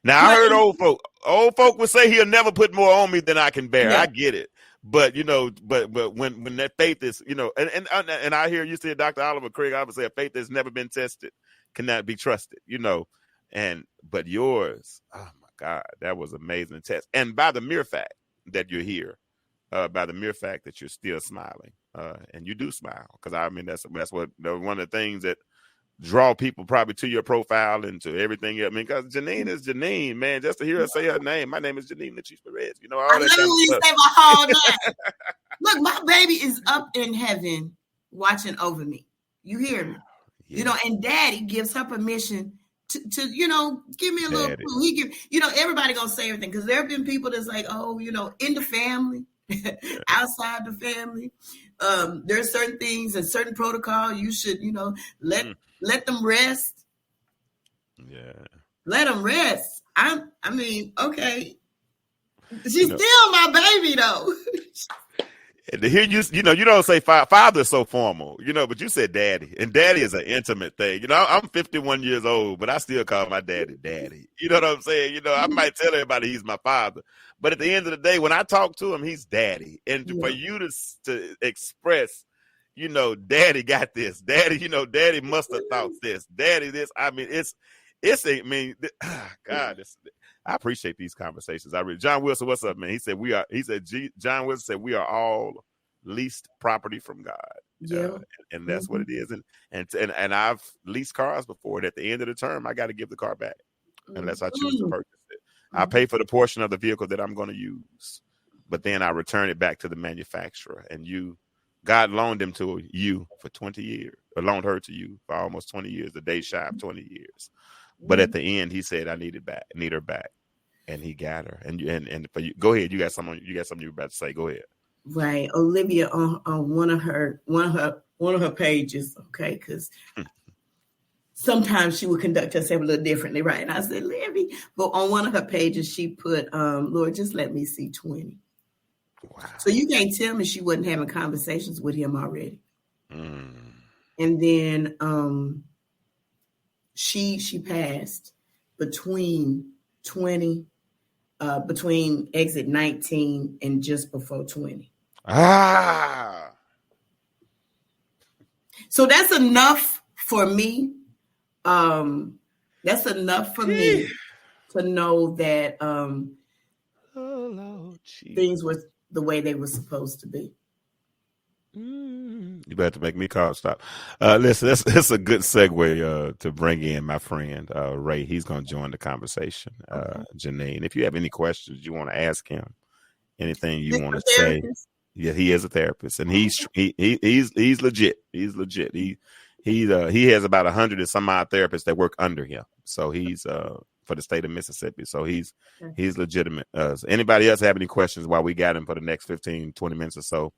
now I heard old folk would say he'll never put more on me than I can bear. Yeah. I get it. But, you know, but when that faith is, you know, and I hear you say, Dr. Oliver Craig, I would say a faith that's never been tested cannot be trusted, you know. But yours, oh my God, that was amazing test. And by the mere fact that you're here, by the mere fact that you're still smiling, and you do smile, because I mean that's what one of the things that draw people probably to your profile and to everything. I mean, because Genine is Genine, man. Just to hear her say her name, my name is Genine LaTrice Perez. You know, all that. I literally say my whole name. Look, my baby is up in heaven watching over me. You hear me? Yeah. You know, and Daddy gives her permission to you know, give me a little clue. He give, you know, everybody gonna say everything, because there have been people that's like, oh, you know, in the family, outside the family, there's certain things and certain protocol you should, you know, let them rest. Yeah, let them rest. I mean, okay, she's still my baby though. And to hear you know, you don't say father so formal, you know, but you said daddy, and daddy is an intimate thing. You know, I'm 51 years old, but I still call my daddy daddy. You know what I'm saying? You know, I might tell everybody he's my father, but at the end of the day, when I talk to him, he's daddy. And for you to express, you know, daddy got this, daddy, you know, daddy must have thought this, daddy this. I mean, God, I appreciate these conversations. John Wilson, what's up, man? He said John Wilson said we are all leased property from God. Yeah. And that's what it is. And I've leased cars before, and at the end of the term, I got to give the car back unless I choose to purchase it. I pay for the portion of the vehicle that I'm going to use, but then I return it back to the manufacturer. And God loaned him to you for 20 years, or loaned her to you for almost 20 years, the day shy of 20 years. But at the end, he said, I need her back. And he got her. And for you, go ahead. You got something you were about to say. Go ahead. Right. Olivia on one of her pages, okay, because sometimes she would conduct herself a little differently, right? And I said, Olivia, but on one of her pages, she put, Lord, just let me see 20. Wow. So you can't tell me she wasn't having conversations with him already. And then she passed between exit 19 and just before 20. So that's enough for me. That's enough for me to know that things were the way they were supposed to be. You better make me call stop. Listen, that's a good segue to bring in my friend Ray. He's going to join the conversation. Genine, if you have any questions you want to ask him, anything you want to say, yeah, he is a therapist, and he's legit. He's legit. He has about 100 and some odd therapists that work under him. So he's for the state of Mississippi. So he's legitimate. Anybody else have any questions while we got him for the next 15, 20 minutes or so?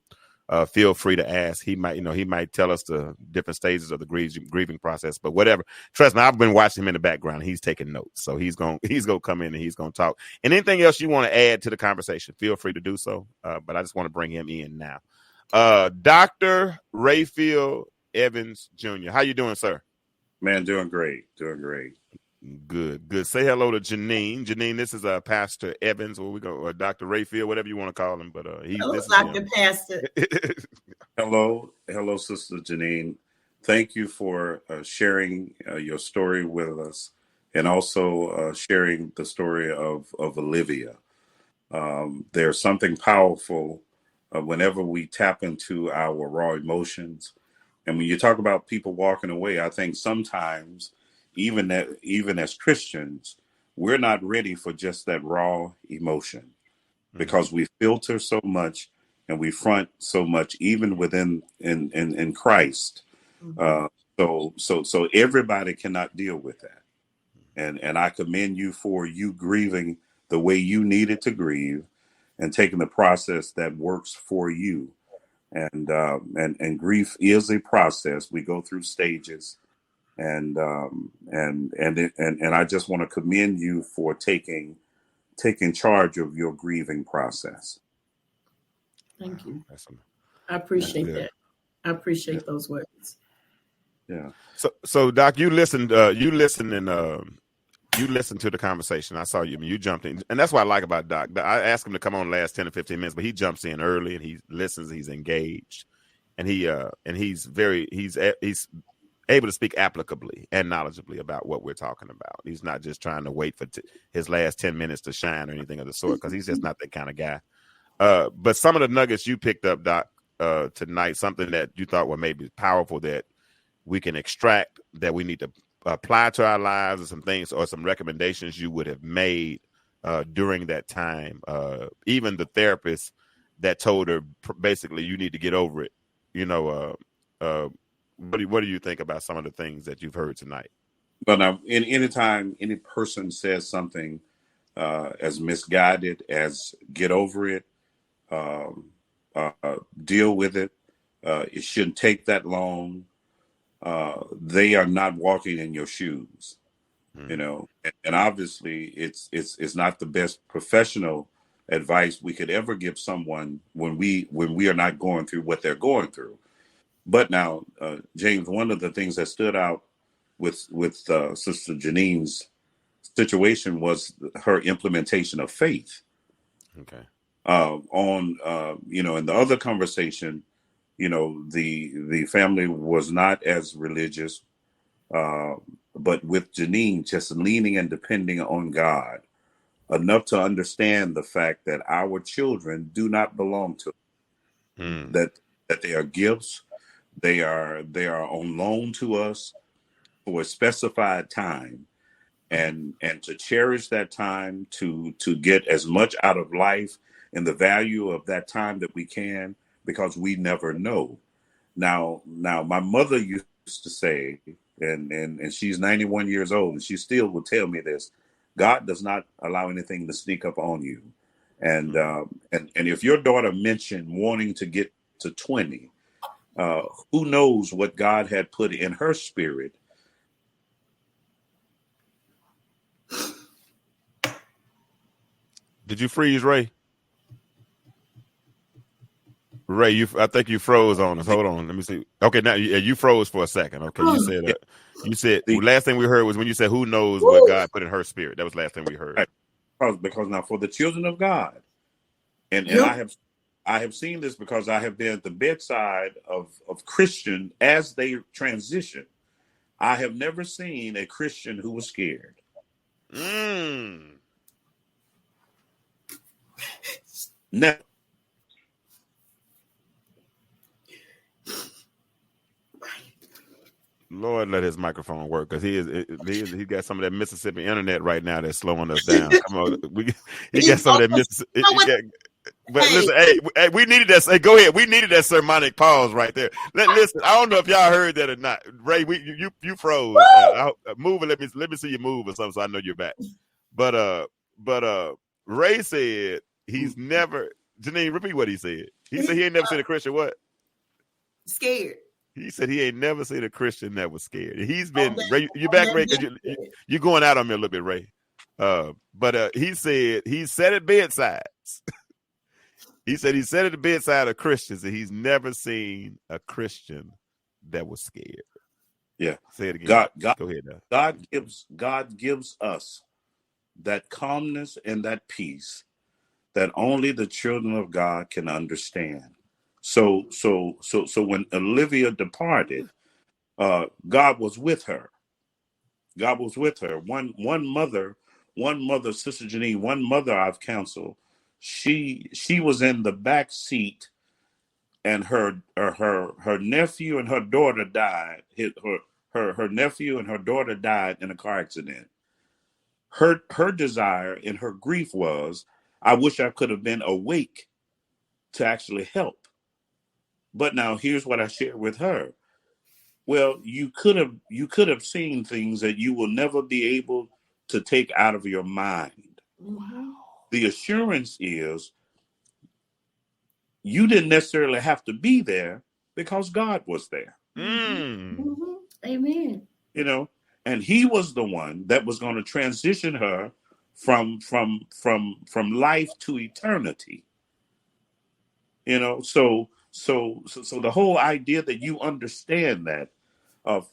Feel free to ask. He might tell us the different stages of the grieving process, but whatever. Trust me, I've been watching him in the background. He's taking notes, so he's gonna come in and he's gonna talk. And anything else you want to add to the conversation, feel free to do so. But I just want to bring him in now. Dr. Rayfield Evans Jr. How you doing, sir? Man, doing great. Good. Say hello to Genine. Genine, this is Pastor Evans, or Dr. Rayfield, whatever you want to call him. But this Dr. Pastor. Hello, Sister Genine. Thank you for sharing your story with us, and also sharing the story of Olivia. There's something powerful whenever we tap into our raw emotions, and when you talk about people walking away, I think sometimes, even as Christians, we're not ready for just that raw emotion, because we filter so much and we front so much, even within in Christ. So everybody cannot deal with that. And I commend you for you grieving the way you needed to grieve, and taking the process that works for you. And grief is a process. We go through stages, and I just want to commend you for taking charge of your grieving process. Thank you. Awesome. I appreciate Yeah. that. I appreciate those words. Yeah. So Doc, you listened to the conversation. I saw you. I mean, you jumped in, and that's what I like about Doc. I asked him to come on the last 10 or 15 minutes, but he jumps in early and he listens. He's engaged, and he's able to speak applicably and knowledgeably about what we're talking about. He's not just trying to wait for his last 10 minutes to shine or anything of the sort, because he's just not that kind of guy. But some of the nuggets you picked up, Doc, tonight, something that you thought were maybe powerful that we can extract, that we need to apply to our lives, or some things or some recommendations you would have made during that time. Even the therapist that told her basically you need to get over it. What do you think about some of the things that you've heard tonight? But anytime any person says something as misguided as get over it, deal with it, it shouldn't take that long, they are not walking in your shoes, and obviously it's not the best professional advice we could ever give someone when we are not going through what they're going through. But now, James, one of the things that stood out with Sister Janine's situation was her implementation of faith. Okay. In the other conversation, the family was not as religious, but with Genine just leaning and depending on God enough to understand the fact that our children do not belong to that they are gifts. They are on loan to us for a specified time, and to cherish that time, to get as much out of life and the value of that time that we can, because we never know. Now my mother used to say, and she's 91 years old, and she still will tell me this: God does not allow anything to sneak up on you. And if your daughter mentioned wanting to get to 20, who knows what God had put in her spirit. Did you freeze, Ray? Ray, I think you froze on us. Hold on, let me see. Okay, now you froze for a second. Okay, you said the last thing we heard was when you said, "Who knows what God put in her spirit?" That was the last thing we heard. Because now, for the children of God, and I have seen this because I have been at the bedside of Christian as they transition. I have never seen a Christian who was scared. Never. Lord, let his microphone work, because he got some of that Mississippi internet right now that's slowing us down. Come on, he got some of that Mississippi. But listen, hey, we needed that. Hey, go ahead. We needed that sermonic pause right there. Listen, I don't know if y'all heard that or not. Ray, you froze. Move and let me see you move or something, so I know you're back. But Ray said he's never. Genine, repeat what he said. He said he ain't never seen a Christian what? Scared. He said he ain't never seen a Christian that was scared. He's been Ray. You back, Ray? Because you're going out on me a little bit, Ray. But he said he sat at bedsides. He said he sat at the bedside of Christians, and he's never seen a Christian that was scared. Yeah. Say it again. God, go ahead now. God gives us that calmness and that peace that only the children of God can understand. So when Olivia departed, God was with her. God was with her. One mother, Sister Genine, one mother I've counseled. She was in the back seat, and her nephew and her daughter died. Her nephew and her daughter died in a car accident. her desire and her grief was, I wish I could have been awake to actually help. But now here's what I shared with her. Well, you could have seen things that you will never be able to take out of your mind. Mm-hmm. The assurance is you didn't necessarily have to be there because God was there. Mm. Mm-hmm. Amen. You know, and he was the one that was going to transition her from life to eternity. You know, so the whole idea that you understand that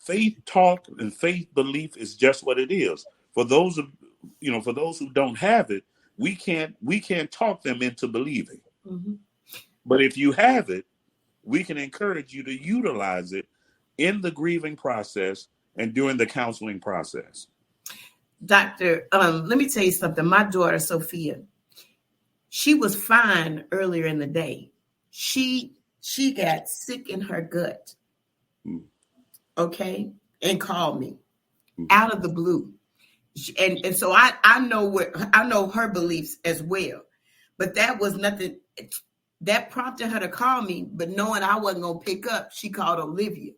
faith talk and faith belief is just what it is. For those of for those who don't have it, we can't talk them into believing. Mm-hmm. But if you have it, we can encourage you to utilize it in the grieving process and during the counseling process. Doctor, let me tell you something. My daughter, Sophia, she was fine earlier in the day. She got sick in her gut, okay, and called me out of the blue. And so I know her beliefs as well. But that was nothing that prompted her to call me, but knowing I wasn't going to pick up, she called Olivia.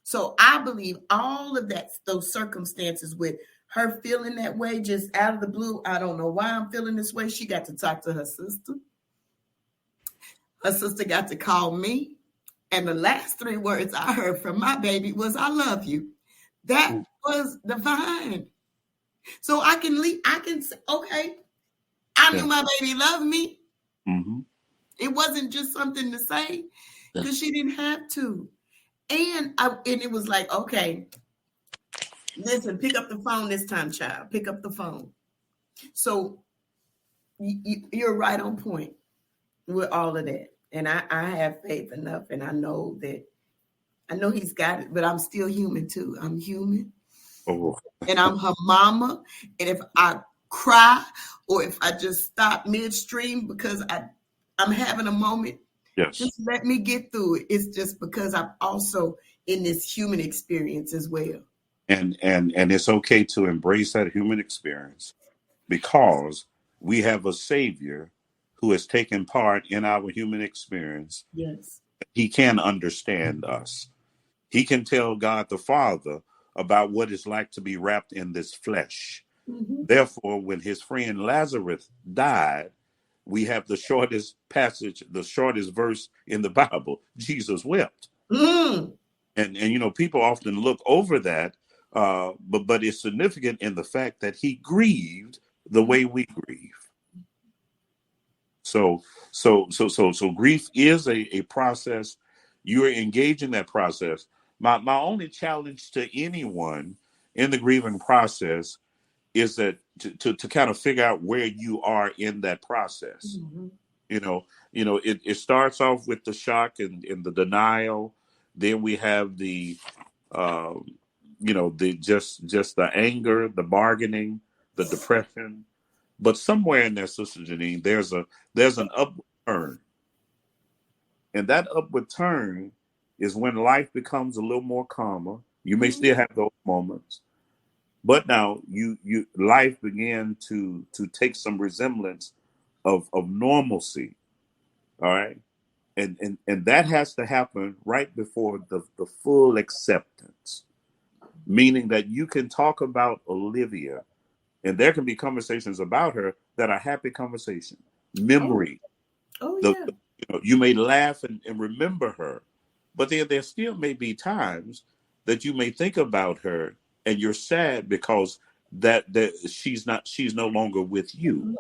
So I believe all of that, those circumstances with her feeling that way just out of the blue, I don't know why I'm feeling this way. She got to talk to her sister. Her sister got to call me. And the last 3 words I heard from my baby was, I love you. That was divine. So I can leave, I can say, okay, I knew my baby loved me. Mm-hmm. It wasn't just something to say because she didn't have to. And it was like, okay, listen, pick up the phone this time, child. Pick up the phone. So you're right on point with all of that. And I have faith enough, and I know he's got it, but I'm still human too. I'm human. Oh. And I'm her mama. And if I cry or if I just stop midstream because I'm having a moment, Yes. just let me get through it. It's just because I'm also in this human experience as well. And it's okay to embrace that human experience because we have a Savior who has taken part in our human experience. Yes. He can understand us. He can tell God the Father about what it's like to be wrapped in this flesh. Mm-hmm. Therefore, when his friend Lazarus died, we have the shortest passage, the shortest verse in the Bible. Jesus wept. Mm. And people often look over that, but it's significant in the fact that he grieved the way we grieve. So grief is a process. You are engaged in that process. My only challenge to anyone in the grieving process is that to kind of figure out where you are in that process. Mm-hmm. It starts off with the shock and the denial. Then we have the just the anger, the bargaining, the depression. But somewhere in there, Sister Genine, there's an upward turn. And that upward turn is when life becomes a little more calmer. You may still have those moments, but now life began to take some resemblance of normalcy. All right. And that has to happen right before the full acceptance, meaning that you can talk about Olivia and there can be conversations about her that are happy conversation, memory. Oh yeah. You may laugh and remember her, but there still may be times that you may think about her and you're sad because that she's no longer with you.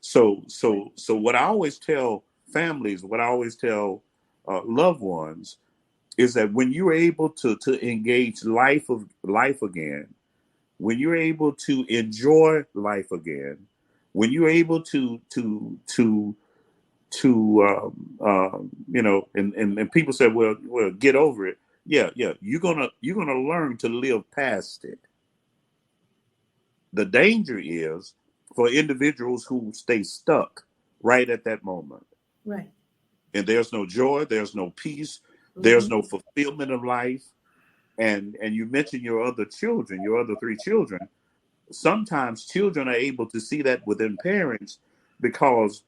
So what I always tell families, what I always tell loved ones is that when you're able to engage life again, when you're able to enjoy life again, when you're able to and people say, well, get over it. Yeah. You're gonna learn to live past it. The danger is for individuals who stay stuck right at that moment. Right. And there's no joy, there's no peace, there's no fulfillment of life. And you mentioned your other 3 children. sometimes children are able to see that within parents because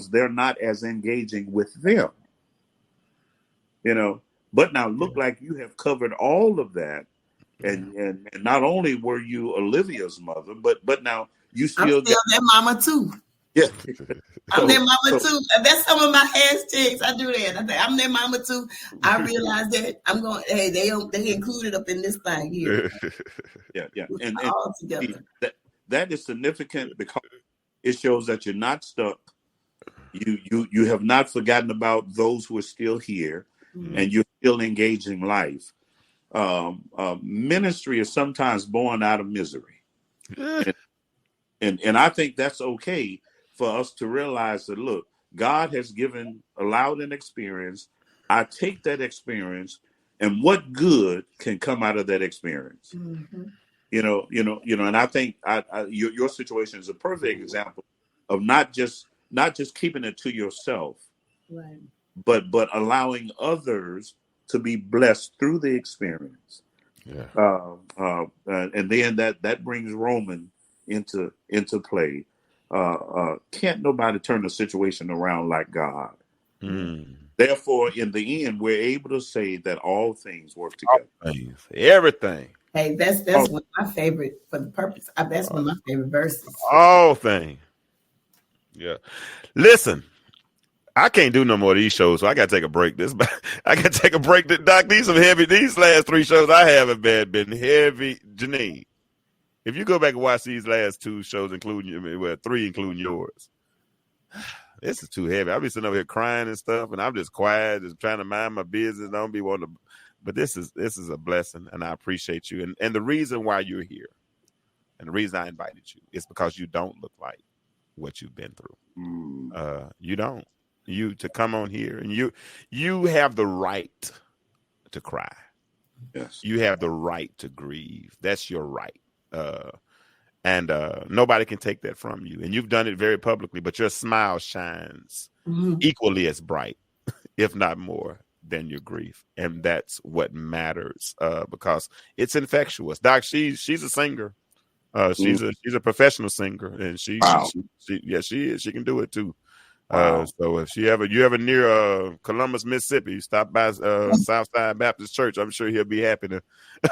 they're not as engaging with them, But now look like you have covered all of that, and not only were you Olivia's mother, but now you I'm still still got their mama too. yeah. I'm their mama too. That's some of my hashtags. I do that. I say, I'm their mama too. I realize that I'm going. Hey, they included up in this thing here. Yeah. And all together. That is significant because it shows that you're not stuck. You have not forgotten about those who are still here, and you're still engaging life. Ministry is sometimes born out of misery, and I think that's okay for us to realize that. Look, God has allowed an experience. I take that experience, and what good can come out of that experience? Mm-hmm. And I think your situation is a perfect example of not just keeping it to yourself, right, but allowing others to be blessed through the experience. Yeah. And then that brings Roman into play. Can't nobody turn the situation around like God. Therefore, in the end, we're able to say that all things work together. Everything. Hey, that's one of my favorite for the purpose. That's one of my favorite verses. All things. Yeah. Listen, I can't do no more of these shows, so I got to take a break. I got to take a break. Doc, these last 3 shows I haven't been heavy. Genine, if you go back and watch these last 2 shows, 3 including yours, this is too heavy. I'll be sitting over here crying and stuff, and I'm just quiet, just trying to mind my business. Don't be wanting to. But this is a blessing, and I appreciate you. And the reason why you're here, and the reason I invited you, is because you don't look like what you've been through. You don't. You to come on here, and you have the right to cry. Yes. You have the right to grieve. That's your right. And nobody can take that from you. And you've done it very publicly, but your smile shines equally as bright, if not more, than your grief. And that's what matters, because it's infectious. Doc, she's a singer. She's a professional singer, and she is. She can do it too. So if you ever near Columbus, Mississippi, stop by Southside Baptist Church. I'm sure he'll be happy to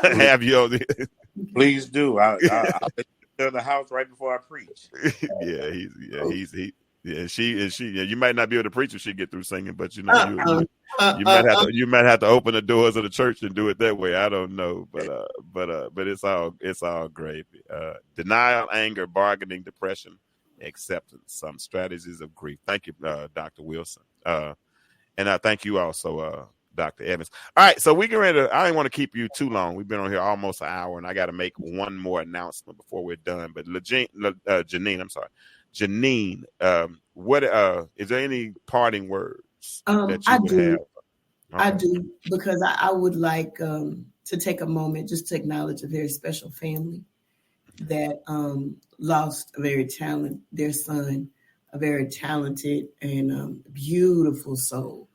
have you on the Please do. I'll to the house right before I preach. You might not be able to preach if she get through singing, but you might have to open the doors of the church and do it that way. I don't know, but it's all gravy. Denial, anger, bargaining, depression, acceptance, some strategies of grief. Thank you, Dr. Wilson, and I thank you also, Dr. Evans. All right, so we get ready to, I didn't want to keep you too long. We've been on here almost an hour, and I got to make one more announcement before we're done. But Genine, what is there any parting words that you would have? Okay. I do, because I would like to take a moment just to acknowledge a very special family that lost their son, a very talented and beautiful soul.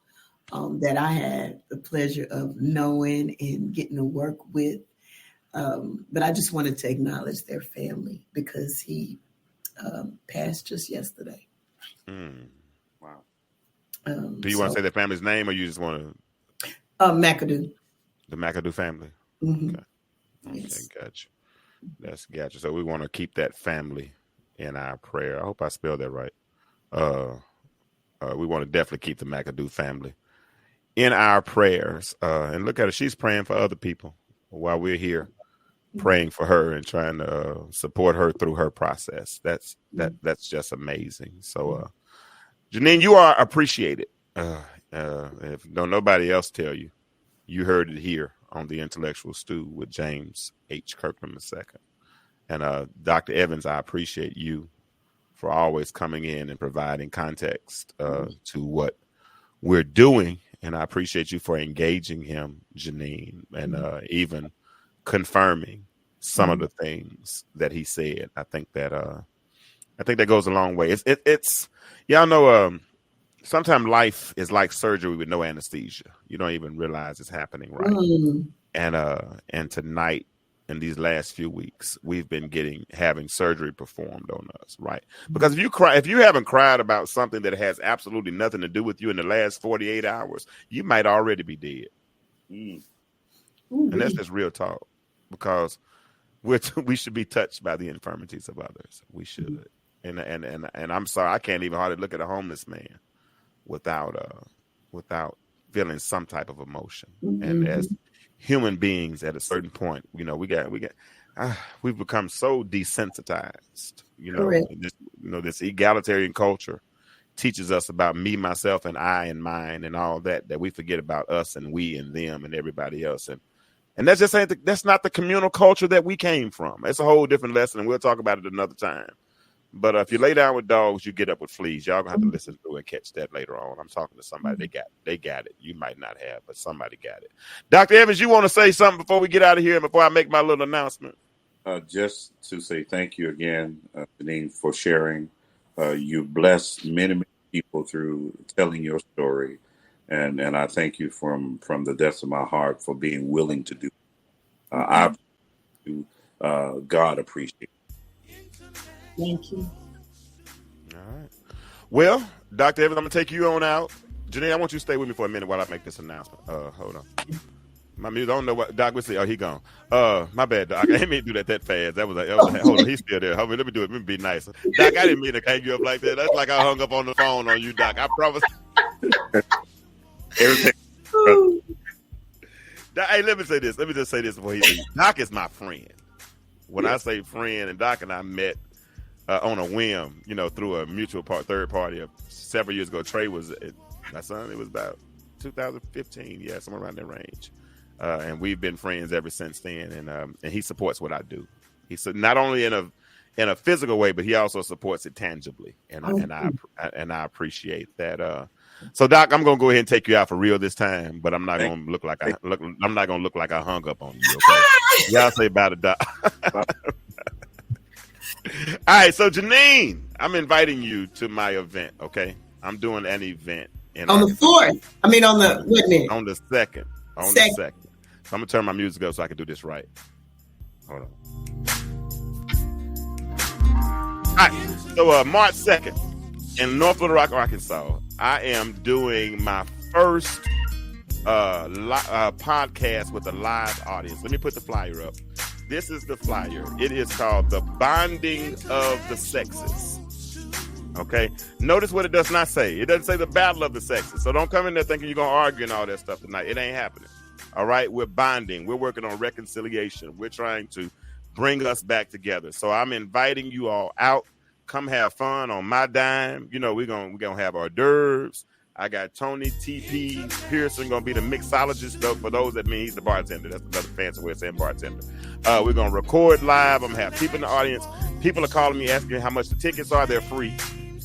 That I had the pleasure of knowing and getting to work with. But I just wanted to acknowledge their family because he passed just yesterday. Wow. Do you want to say their family's name, or you just want to? McAdoo. The McAdoo family? Mm-hmm. Okay. Yes. Gotcha. That's gotcha. So we want to keep that family in our prayer. I hope I spelled that right. We want to definitely keep the McAdoo family in our prayers. And look at her. She's praying for other people while we're here praying for her and trying to support her through her process. That's just amazing. So, Genine, you are appreciated. If nobody else tell you, you heard it here on the Intellectual Stew with James H. Kirkland II. And Dr. Evans, I appreciate you for always coming in and providing context to what we're doing. And I appreciate you for engaging him, Genine, and even confirming some of the things that he said. I think that goes a long way. It's y'all know. Sometimes life is like surgery with no anesthesia. You don't even realize it's happening, right? And tonight, in these last few weeks, we've been having surgery performed on us, right? Because if you haven't cried about something that has absolutely nothing to do with you in the last 48 hours, you might already be dead. And that's just real talk, because we should be touched by the infirmities of others. We should. And I'm sorry, I can't even hardly look at a homeless man without feeling some type of emotion. And as human beings, at a certain point, you know, we've become so desensitized. This egalitarian culture teaches us about me, myself, and I and mine and all that we forget about us and we and them and everybody else. And that's just that's not the communal culture that we came from. It's a whole different lesson, and we'll talk about it another time. But if you lay down with dogs, you get up with fleas. Y'all gonna have to listen to and catch that later on. I'm talking to somebody. They got it. You might not have, but somebody got it. Dr. Evans, you want to say something before we get out of here and before I make my little announcement? Just to say thank you again, Genine, for sharing. You blessed many, many people through telling your story. And I thank you from the depths of my heart for being willing to do. God appreciate. Thank you. All right. Well, Dr. Evans, I'm gonna take you on out. Genine, I want you to stay with me for a minute while I make this announcement. Hold on. My music, I don't know what Doc would say. Oh, he gone. My bad, Doc. I didn't mean to do that fast. That was hold on, he's still there. Hold on, let me do it. Let me be nice. Doc, I didn't mean to hang you up like that. That's like I hung up on the phone on you, Doc. I promise. Everything. Doc, hey, let me say this. Let me just say this before he leaves. Doc is my friend. When I say friend, and Doc and I met on a whim, you know, through a mutual third party several years ago. Trey was my son. It was about 2015, yeah, somewhere around that range. And we've been friends ever since then. And he supports what I do. He's not only in a physical way, but he also supports it tangibly. And I appreciate that. So Doc, I'm gonna go ahead and take you out for real this time, but I'm not gonna look like I hung up on you. Okay? Y'all say about it, Doc. All right, so Genine, I'm inviting you to my event. Okay, I'm doing an event on the 4th. I mean, on the what minute? On the 2nd. On the 2nd. So I'm gonna turn my music up so I can do this right. Hold on. All right, so March 2nd in North Little Rock, Arkansas, I am doing my first podcast with a live audience. Let me put the flyer up. This is the flyer. It is called The Bonding of the Sexes. Okay? Notice what it does not say. It doesn't say the battle of the sexes. So don't come in there thinking you're going to argue and all that stuff tonight. It ain't happening. All right? We're bonding. We're working on reconciliation. We're trying to bring us back together. So I'm inviting you all out. Come have fun on my dime. You know, we're gonna have hors d'oeuvres. I got Tony T.P. Pearson going to be the mixologist, though. For those that mean he's the bartender. That's another fancy way of saying bartender. We're going to record live. I'm going to have people in the audience. People are calling me asking how much the tickets are. They're free.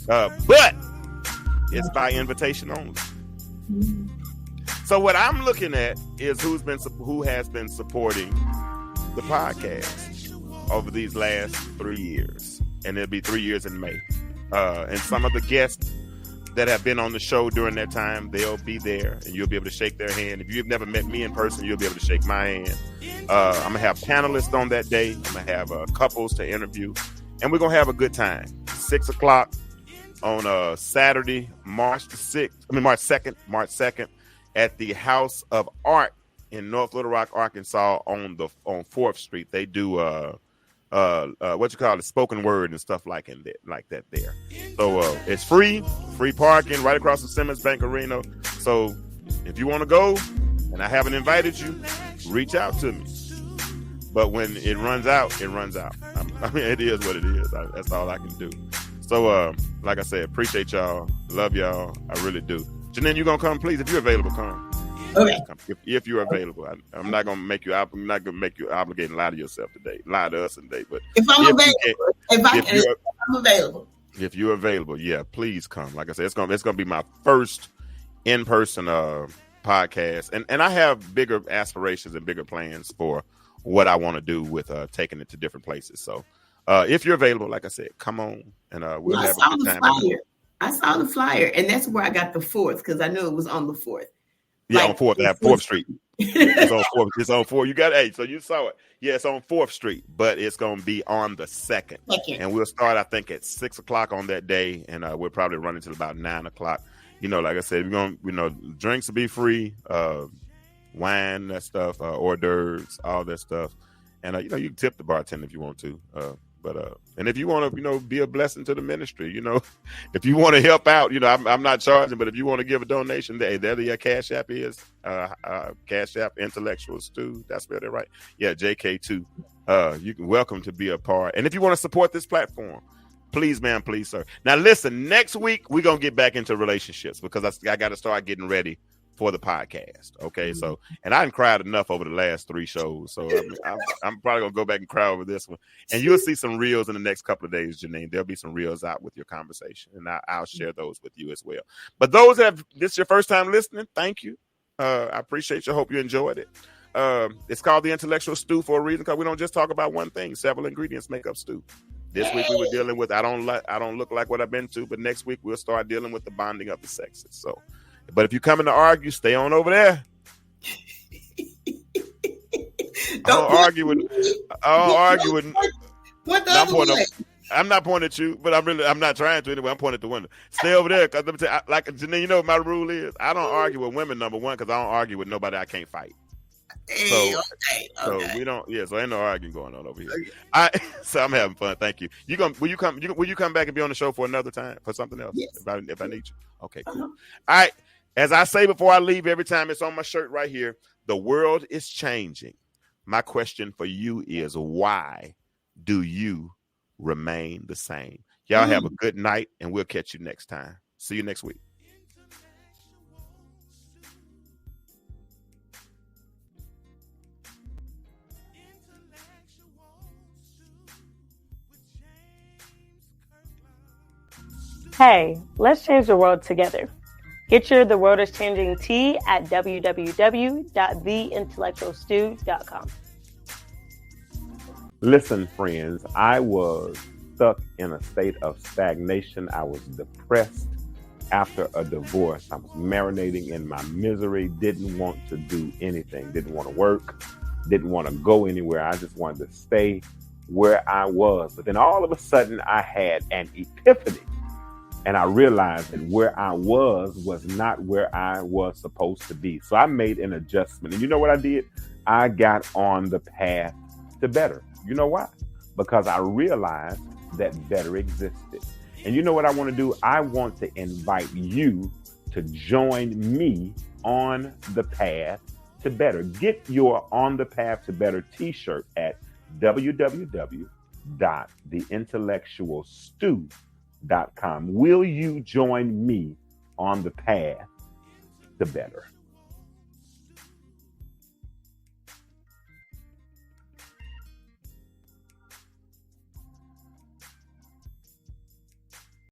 But it's by invitation only. So what I'm looking at is who has been supporting the podcast over these last 3 years. And it'll be 3 years in May. And some of the guests that have been on the show during that time, they'll be there and you'll be able to shake their hand. If you've never met me in person, you'll be able to shake my hand. I'm going to have panelists on that day. I'm going to have couples to interview, and we're going to have a good time. 6 o'clock on Saturday, March 2nd at the House of Art in North Little Rock, Arkansas on 4th Street. They do what you call it, spoken word and stuff like that there. So it's free parking right across the Simmons Bank Arena. So if you want to go and I haven't invited you, reach out to me. But when it runs out, it runs out. I mean, it is what it is. That's all I can do. So like I said, appreciate y'all. Love y'all. I really do. Genine, you gonna come, please? If you're available, come. Okay. If you're available, I'm not gonna make you. I'm not gonna make you obligated and lie to yourself today. Lie to us today. But if I'm available, if you're available, yeah, please come. Like I said, it's gonna be my first in-person podcast, and I have bigger aspirations and bigger plans for what I want to do with taking it to different places. So if you're available, like I said, come on, and we'll have a good time. I saw the flyer, and that's where I got the 4th because I knew it was on the 4th. Yeah, on 4th Street. It's on 4th. It's on 4th. You got 8. So you saw it. Yeah, it's on 4th Street, but it's going to be on the 2nd. And we'll start, I think, at 6 o'clock on that day. And we'll probably run until about 9 o'clock. You know, like I said, we're going to, you know, drinks will be free, wine, that stuff, hors d'oeuvres, all that stuff. And, you know, you can tip the bartender if you want to. And if you want to, you know, be a blessing to the ministry, you know, if you want to help out, you know, I'm not charging, but if you want to give a donation, there your Cash App is, Cash App Intellectual Stew. That's spelled it right. Yeah, JK2. You can welcome to be a part. And if you want to support this platform, please, ma'am, please, sir. Now, listen, next week, we're going to get back into relationships because I got to start getting ready for the podcast. Okay. So, and I done cried enough over the last 3 shows. So I'm probably gonna go back and cry over this one. And you'll see some reels in the next couple of days, Genine. There'll be some reels out with your conversation, and I'll share those with you as well. But those that this is your first time listening, thank you. I appreciate you. Hope you enjoyed it. It's called the Intellectual Stew for a reason, because we don't just talk about one thing. Several ingredients make up stew. This week we were dealing with I don't look like what I've been to, but next week we'll start dealing with the bonding of the sexes. So, but if you come in to argue, stay on over there. I don't argue with. I'm not pointing at you, but I'm not trying to anyway. I'm pointing at the window. Stay over there, because like Genine, you know what my rule is? I don't argue with women, number one, because I don't argue with nobody I can't fight. So we don't. Yeah, so ain't no arguing going on over here. Okay. So I'm having fun. Thank you. Will you come back and be on the show for another time for something else? Yes. If I need you. Okay, cool. All right. As I say before I leave, every time it's on my shirt right here, the world is changing. My question for you is, why do you remain the same? Y'all have a good night, and we'll catch you next time. See you next week. Hey, let's change the world together. Get your The World is Changing tea at www.theintellectualstew.com. Listen, friends, I was stuck in a state of stagnation. I was depressed after a divorce. I was marinating in my misery, didn't want to do anything, didn't want to work, didn't want to go anywhere. I just wanted to stay where I was. But then all of a sudden, I had an epiphany. And I realized that where I was not where I was supposed to be. So I made an adjustment. And you know what I did? I got on the path to better. You know why? Because I realized that better existed. And you know what I want to do? I want to invite you to join me on the path to better. Get your On the Path to Better t-shirt at www.theintellectualstew.com. Will you join me on the path to better?